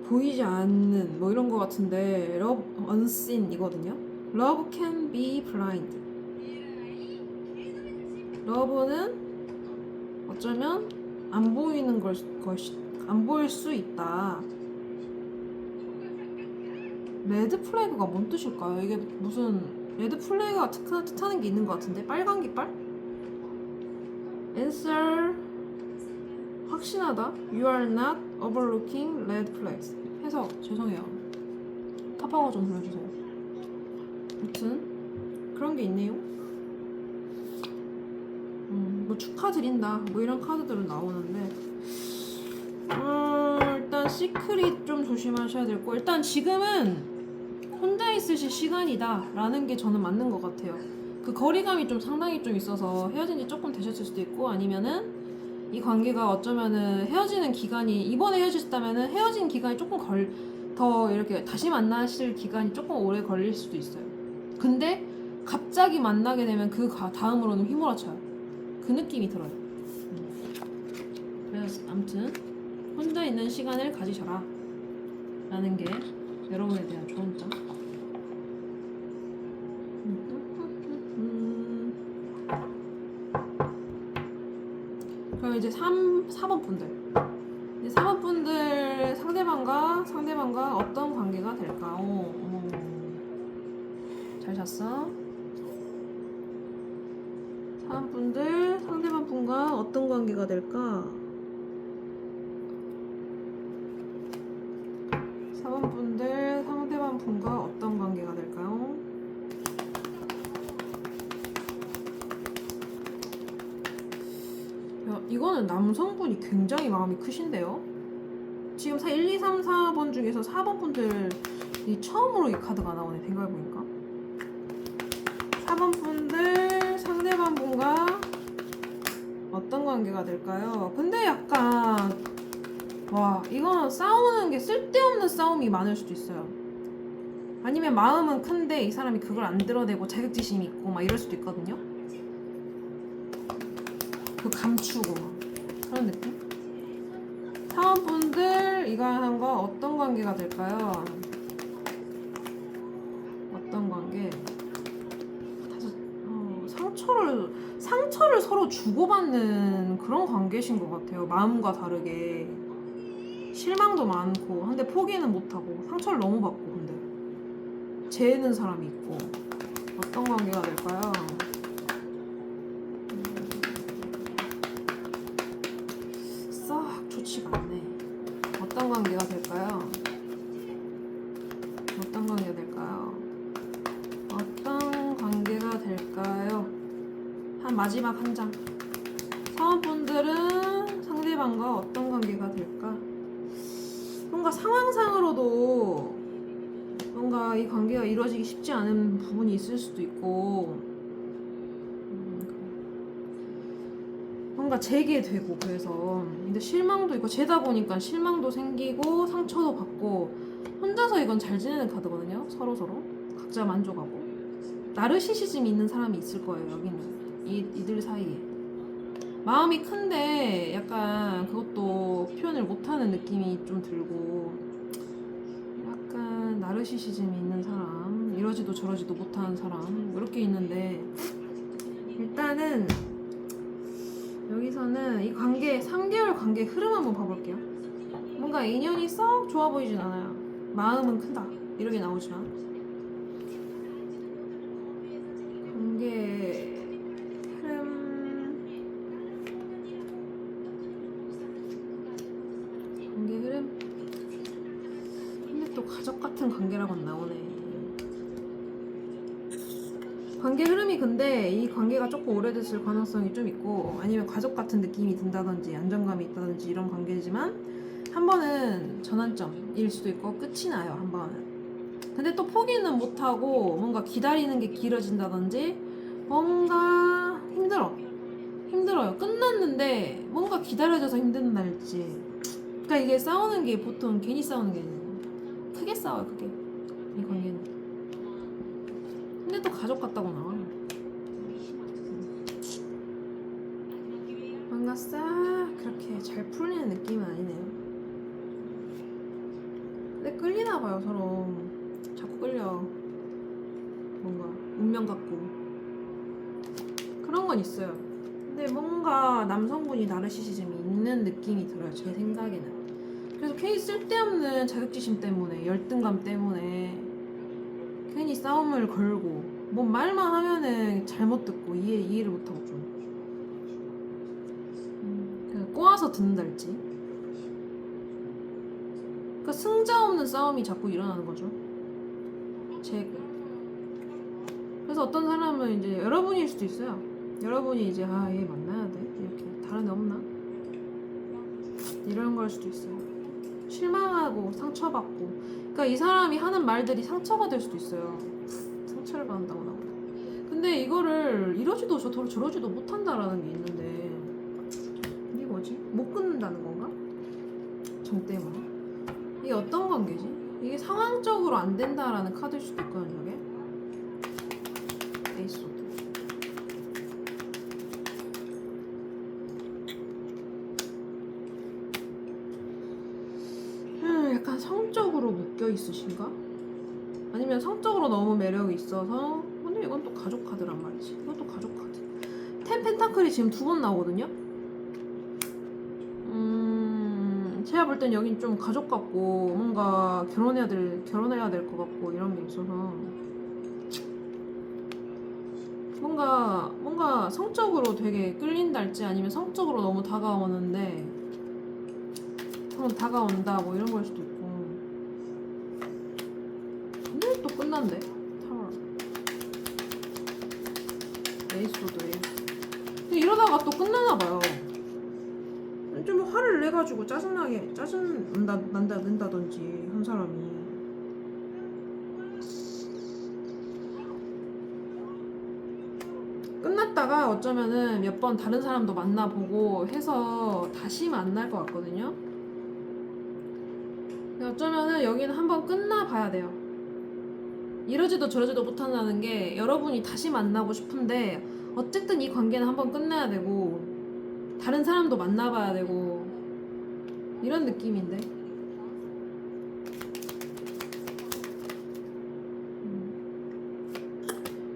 보이지 않는 뭐 이런 거 같은데, love unseen 이거든요. Love can be blind. 러브는 어쩌면 안 보이는 안 보일 수 있다. 레드 플래그가 뭔 뜻일까요? 이게 무슨 레드 플래그가 뜻하는 게 있는 것 같은데, 빨간 깃발? Answer 확신하다. You are not overlooking red flags. 해석 죄송해요. 팝하고 좀 불러주세요. 아무튼 그런 게 있네요. 뭐 축하드린다, 뭐 이런 카드들은 나오는데, 일단 시크릿 좀 조심하셔야 되고, 일단 지금은 혼자 있으실 시간이다 라는 게 저는 맞는 것 같아요. 그 거리감이 좀 상당히 좀 있어서 헤어진 지 조금 되셨을 수도 있고, 아니면은 이 관계가 어쩌면은 헤어지는 기간이, 이번에 헤어지셨다면은 헤어진 기간이 조금 더 이렇게 다시 만나실 기간이 조금 오래 걸릴 수도 있어요. 근데 갑자기 만나게 되면 그 다음으로는 휘몰아쳐요. 그 느낌이 들어요. 그래서 아무튼 혼자 있는 시간을 가지셔라 라는 게 여러분에 대한 좋은 점. 그럼 이제 4번 분들. 이제 4번 분들 상대방과 어떤 관계가 될까요? 잘 잤어? 4번 분들 상대방 분과 어떤 관계가 될까? 4번 분들 상대방 분과 어떤 관계가 될까요? 야, 이거는 남성분이 굉장히 마음이 크신데요? 지금 1, 2, 3, 4번 중에서 4번 분들이 처음으로 이 카드가 나오네, 생각해보니까. 4번 분들 상대방 분과 어떤 관계가 될까요? 근데 약간 와, 이건 싸우는 게 쓸데없는 싸움이 많을 수도 있어요. 아니면 마음은 큰데 이 사람이 그걸 안 드러내고 자격지심이 있고 막 이럴 수도 있거든요. 그 감추고 그런 느낌? 사원분들 이 사람과 어떤 관계가 될까요? 어떤 관계? 상처를 서로 주고받는 그런 관계신 것 같아요. 마음과 다르게 실망도 많고 근데 포기는 못하고 상처를 너무 받고 근데 재는 사람이 있고 어떤 관계가 될까요? 싹 좋지가 않네. 어떤 관계가 될까요? 어떤 관계가 될까요? 어떤 관계가 될까요? 마지막 한 장. 사원분들은 상대방과 어떤 관계가 될까? 뭔가 상황상으로도 뭔가 이 관계가 이루어지기 쉽지 않은 부분이 있을 수도 있고 뭔가 재게 되고 그래서 근데 실망도 있고 재다 보니까 실망도 생기고 상처도 받고 혼자서 이건 잘 지내는 카드거든요. 서로 각자 만족하고 나르시시즘이 있는 사람이 있을 거예요. 여기는 이들 사이에 마음이 큰데 약간 그것도 표현을 못하는 느낌이 좀 들고 약간 나르시시즘이 있는 사람 이러지도 저러지도 못하는 사람 이렇게 있는데 일단은 여기서는 이 관계 3개월 관계 흐름 한번 봐볼게요. 뭔가 인연이 썩 좋아 보이진 않아요. 마음은 크다 이렇게 나오지만 관계 흐름 근데 또 가족 같은 관계라고는 나오네. 관계 흐름이 근데 이 관계가 조금 오래됐을 가능성이 좀 있고 아니면 가족 같은 느낌이 든다든지 안정감이 있다든지 이런 관계지만 한 번은 전환점일 수도 있고 끝이 나요. 한 번은 근데 또 포기는 못하고 뭔가 기다리는 게 길어진다든지 뭔가 힘들어요. 끝났는데 뭔가 기다려져서 힘든 날지 그러니까 이게 싸우는 게 보통 괜히 싸우는 게 아니에요. 크게 싸워요 크게 이 관계는. 근데 또 가족 같다고 나와. 뭔가 싹 그렇게 잘 풀리는 느낌은 아니네요. 근데 끌리나 봐요 서로. 자꾸 끌려. 뭔가 운명 같고 그런 건 있어요. 근데 뭔가 남성분이 나르시시즘이 있는 느낌이 들어요 제 생각에는. 그래서 괜히 쓸데없는 자격지심 때문에 열등감 때문에 괜히 싸움을 걸고 뭐 말만 하면은 잘못 듣고 이해를 못하고 좀 그냥 꼬아서 듣는달지. 그러니까 승자 없는 싸움이 자꾸 일어나는 거죠. 그래서 어떤 사람은 이제 여러분일 수도 있어요. 여러분이 이제 얘 만나야 돼 이렇게 다른 애 없나 이런 걸 수도 있어요. 실망하고 상처받고 그러니까 이 사람이 하는 말들이 상처가 될 수도 있어요. 상처를 받는다고 나오고 근데 이거를 이러지도 저러지도 못한다라는 게 있는데 이게 뭐지? 못 끊는다는 건가? 정 때문에 이게 어떤 관계지? 이게 상황적으로 안 된다라는 카드일 수도 있거든요. 이게 에이스 소드 약간 성적으로 묶여 있으신가? 아니면 성적으로 너무 매력이 있어서 근데 이건 또 가족 카드란 말이지. 이것도 가족 카드. 텐 펜타클이 지금 2번 나오거든요. 제가 볼 땐 여긴 좀 가족 같고 뭔가 결혼해야 될 것 같고 이런 게 있어서 뭔가 성적으로 되게 끌린달지 아니면 성적으로 너무 다가오는데 너무 다가온다 뭐 이런 걸 수도 있고. 근데 또 끝난대. 타워. 에이스도 에이스. 근데 이러다가 또 끝나나 봐요. 좀 화를 내가지고 난다든지 한 사람이. 끝났다가 어쩌면은 몇 번 다른 사람도 만나보고 해서 다시 만날 것 같거든요. 어쩌면은 여기는 한번 끝나봐야 돼요. 이러지도 저러지도 못한다는 게 여러분이 다시 만나고 싶은데 어쨌든 이 관계는 한번 끝내야 되고 다른 사람도 만나봐야 되고 이런 느낌인데.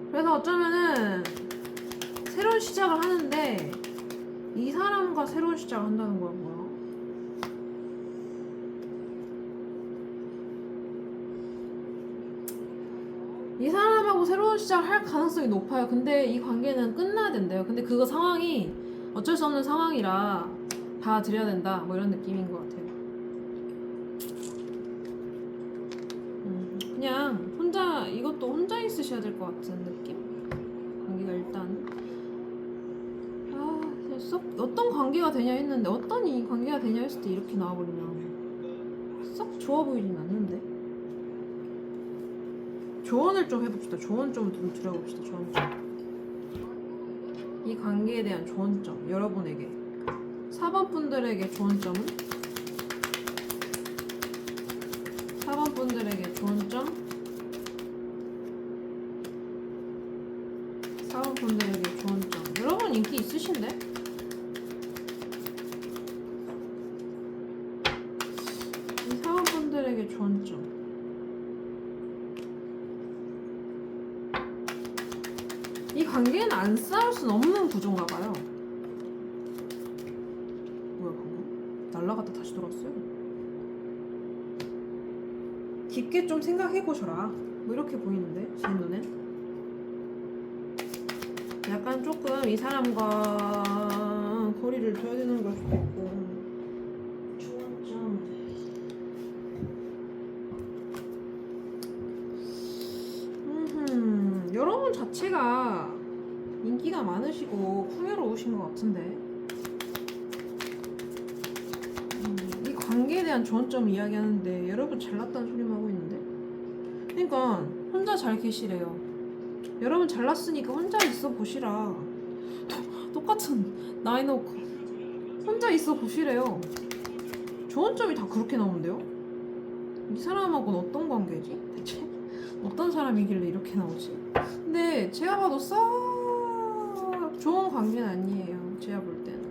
그래서 어쩌면은 새로운 시작을 하는데 이 사람과 새로운 시작을 한다는 거야 뭐야. 이 사람하고 새로운 시작을 할 가능성이 높아요. 근데 이 관계는 끝나야 된대요. 근데 그거 상황이 어쩔 수 없는 상황이라 받아들여야 된다 뭐 이런 느낌인 것 같아요. 그냥 혼자 이것도 혼자 있으셔야 될 것 같은 느낌? 관계가 일단 어떤 관계가 되냐 했는데 어떤 이 관계가 되냐 했을 때 이렇게 나와버리면 썩 좋아 보이진 않는데. 조언을 좀 해봅시다. 조언 좀 드려봅시다. 조언 좀. 이 관계에 대한 조언점 여러분에게 4번 분들에게 조언점은? 4번 분들에게 조언점 4번 분들에게 조언점. 여러분 인기 있으신데? 이 4번 분들에게 조언점. 이 관계는 안 싸울 순 없는 구조인가 봐요. 뭐야 방금? 날라갔다 다시 돌아왔어요. 깊게 좀 생각해보셔라 뭐 이렇게 보이는데 제 눈엔 약간 조금 이 사람과 거리를 둬야 되는 걸 수도 있고. 조언점 여러분 자체가 인기가 많으시고 풍요로우신 것 같은데 이 관계에 대한 조언점 이야기하는데 여러분 잘났다는 소리만 하고 있는데. 그러니까 혼자 잘 계시래요. 여러분 잘났으니까 혼자 있어 보시라. 똑같은 나이 놓고 혼자 있어 보시래요. 조언점이 다 그렇게 나오는데요. 이 사람하고는 어떤 관계지? 대체 어떤 사람이길래 이렇게 나오지? 근데 제가 봐도 썩 좋은 관계는 아니에요. 제가 볼 때는.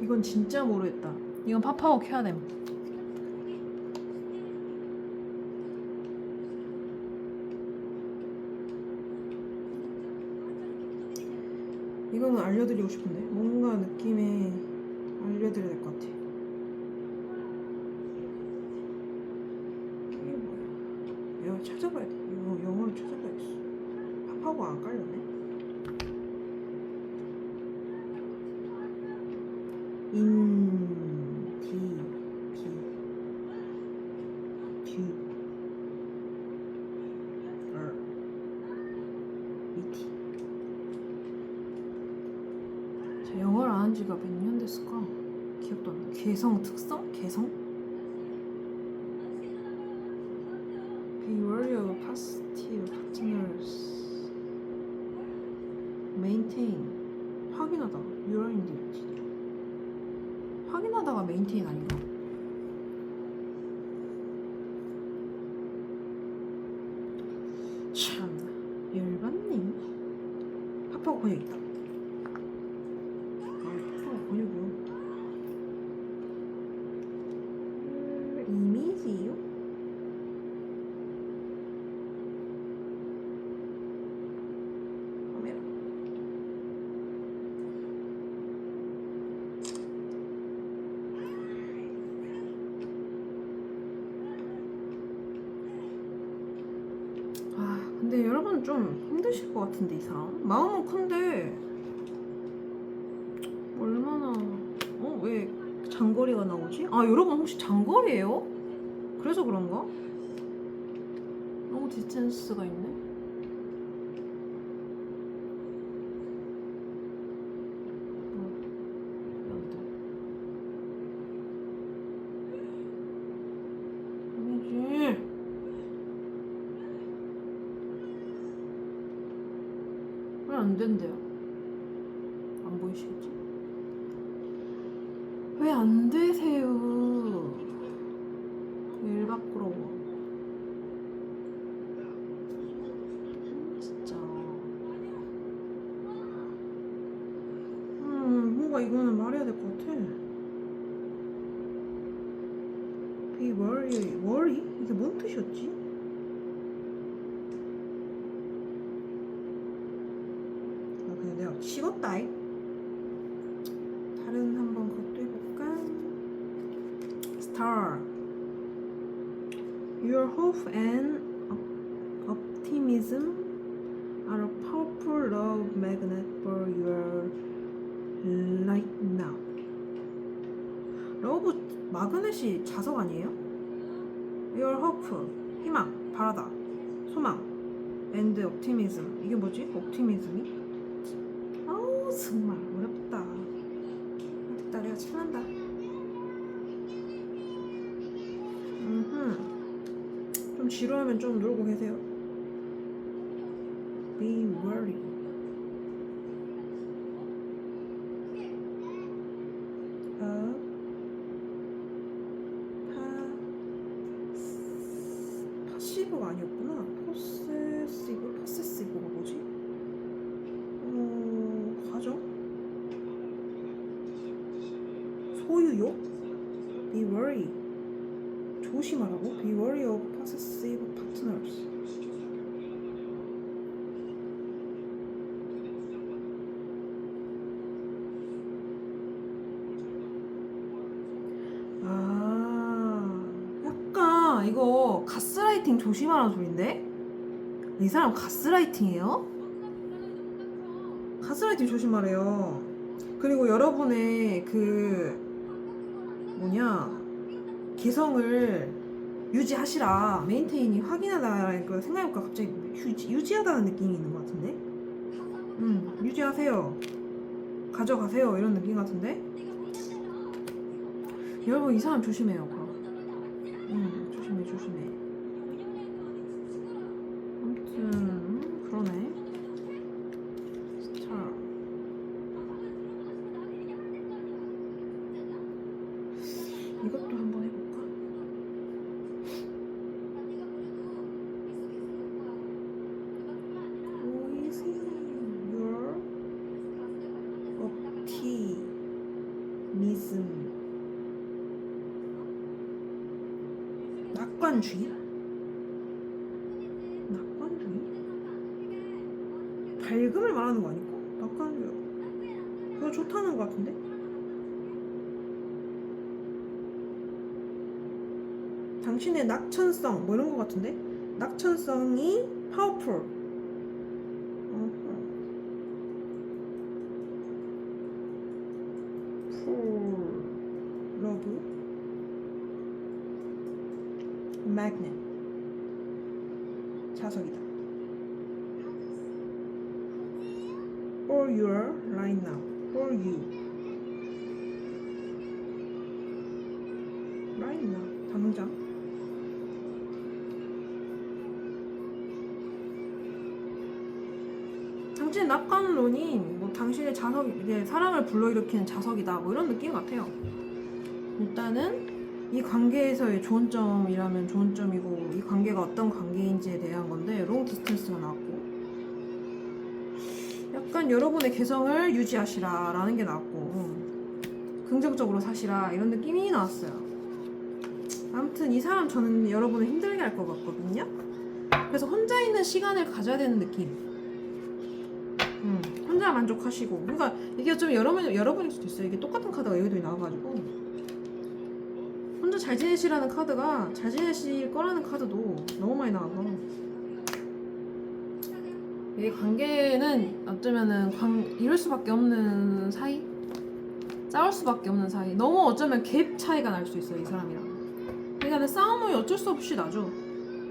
이건 진짜 모르겠다. 이건 파파고 켜야 됨. 이거는 알려드리고 싶은데 뭔가 느낌에 알려드려야 될 것 같아. 이게 뭐야? 이거 찾아봐야 돼. 이거 영어로 찾아봐야겠어. 파파고 안 깔렸네. 자, 영어를 안 한 지가 몇 년 됐을까? 기억도 안 나. 개성 특성? 개성? Be wary of positive partners. Maintain. 확인하다. You are indeed. 확인하다가 메인테인 아닌가? 참 열받네. 파파고 번역 있다. 파파고 번역이요. 이미 근데 여러분 좀 힘드실 것 같은데 이 사람 마음은 큰데 얼마나 왜 장거리가 나오지? 아 여러분 혹시 장거리예요? 그래서 그런가? 너무 디스턴스가 있네. 아니지. 왜 안 된대요? 안 보이시겠지? 왜 안 되세요? 일 밖으로. 진짜. 뭔가 이거는 말해야 될 것 같아. Be worry? 이게 뭔 뜻이었지? 아, 그냥 내가 식었다. 다른 한번 그것도 해볼까? Star. Your hope and optimism are a powerful love magnet for your life now. 러브 마그넷이 자석 아니에요? Your hope, 희망, 바라다, 소망, and optimism. 이게 뭐지? optimism이? 아우 정말 어렵다. 됐다, 내가 친한다. 좀 지루하면 좀 놀고 계세요. Be worried. 파시브가 아니었구나. 포세시브가 뭐지? 과정? 소유욕? Be worried. 조심하라고? Be wary of possessive partners. 약간 이거 가스라이팅 조심하라는 소린데? 이 사람 가스라이팅이에요? 가스라이팅 조심하래요. 그리고 여러분의 개성을 유지하시라. 메인테인이 확인하다니까 생각해보니까 갑자기 유지하다는 느낌이 있는 것 같은데? 유지하세요. 가져가세요. 이런 느낌 같은데? 여러분 이 사람 조심해요. 조심해. 아무튼 그러네. 자, 이것도 한번 해볼까? Who is your optimism? 낙관주의? 밝음을 말하는 거 아닐까? 낙관주의. 그거 좋다는 거 같은데? 당신의 낙천성 뭐 이런 거 같은데? 낙천성이 powerful. Full love magnet. 자석이다. For your right now. For you. Right now. 당장. 당신의 낙관론이 뭐 당신의 자석, 이제 사랑을 불러일으키는 자석이다. 뭐 이런 느낌 같아요. 일단은 이 관계에서의 좋은 점이라면 좋은 점이고, 이 관계가 어떤 관계인지에 대한 건데 롱 디스턴스가 나왔고, 약간 여러분의 개성을 유지하시라 라는 게 나왔고, 긍정적으로 사시라 이런 느낌이 나왔어요. 아무튼 이 사람 저는 여러분을 힘들게 할 것 같거든요. 그래서 혼자 있는 시간을 가져야 되는 느낌. 혼자 만족하시고, 그러니까 이게 좀 여러분일 수도 있어요. 이게 똑같은 카드가 여기도 나와가지고 혼자 잘 지내시라는 카드가 잘 지내실 거라는 카드도 너무 많이 나와서 이 관계는 어쩌면은 이럴 수밖에 없는 사이? 싸울 수밖에 없는 사이. 너무 어쩌면 갭 차이가 날 수 있어요, 이 사람이랑. 그러니까 싸움은 어쩔 수 없이 나죠.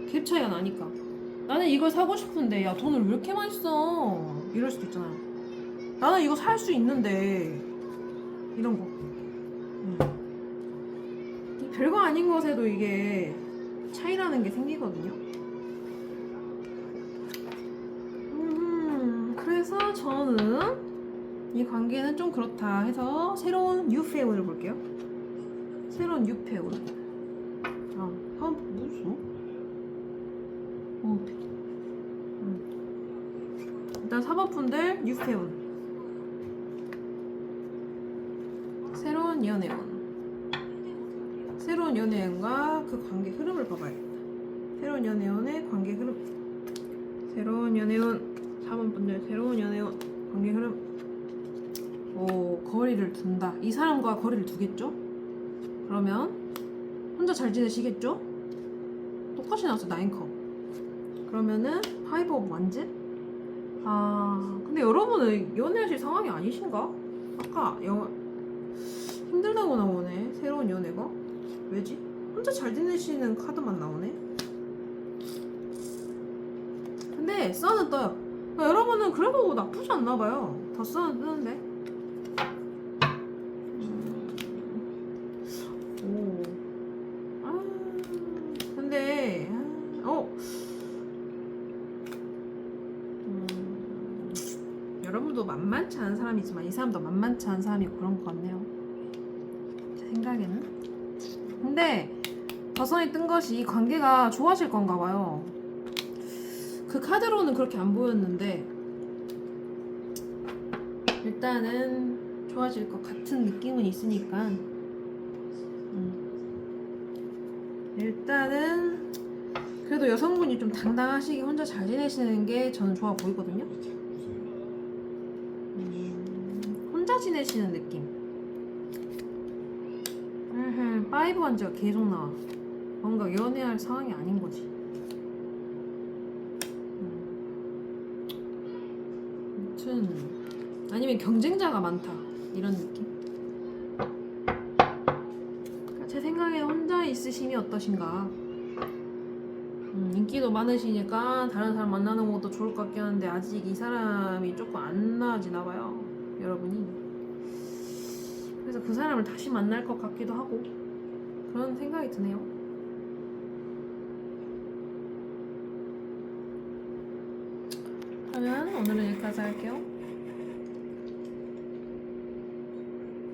갭 차이가 나니까. 나는 이걸 사고 싶은데, 야, 돈을 왜 이렇게 많이 써? 이럴 수도 있잖아요. 나는 이거 살 수 있는데, 이런 거. 이 별거 아닌 것에도 이게 차이라는 게 생기거든요. 그래서 저는 이 관계는 좀 그렇다 해서 새로운 뉴페온을 볼게요. 새로운 뉴페온. 무슨? 일단 4번 분들 뉴페온. 새로운 연애운. 새로운 연애운과 그 관계 흐름을 봐봐야겠다. 새로운 연애운의 관계 흐름. 새로운 연애운. 4번 분들 새로운 연애운 관계 흐름. 거리를 둔다. 이 사람과 거리를 두겠죠? 그러면 혼자 잘 지내시겠죠? 똑같이 나왔어. 9컵. 그러면은 5 오브 완즈? 근데 여러분은 연애하실 상황이 아니신가? 아까 힘들다고 나오네. 새로운 연애가? 왜지? 혼자 잘 지내시는 카드만 나오네. 근데 써는 떠요. 그러니까 여러분은 그래도 나쁘지 않나봐요. 더 써는 뜨는데. 근데 여러분도 만만치 않은 사람이지만 이 사람도 만만치 않은 사람이고 그런 것 같네요. 제 생각에는. 근데 더선이 뜬 것이 이 관계가 좋아질 건가 봐요. 그 카드로는 그렇게 안 보였는데 일단은 좋아질 것 같은 느낌은 있으니까 일단은 그래도 여성분이 좀 당당하시게 혼자 잘 지내시는 게 저는 좋아 보이거든요. 혼자 지내시는 느낌. 5 완즈가 계속 나와. 뭔가 연애할 상황이 아닌 거지. 아무튼 아니면 경쟁자가 많다 이런 느낌. 제 생각에 혼자 있으심이 어떠신가. 인기도 많으시니까 다른 사람 만나는 것도 좋을 것 같긴 한데 아직 이 사람이 조금 안 나아지나 봐요, 여러분이. 그래서 그 사람을 다시 만날 것 같기도 하고 그런 생각이 드네요. 그러면 오늘은 여기까지 할게요.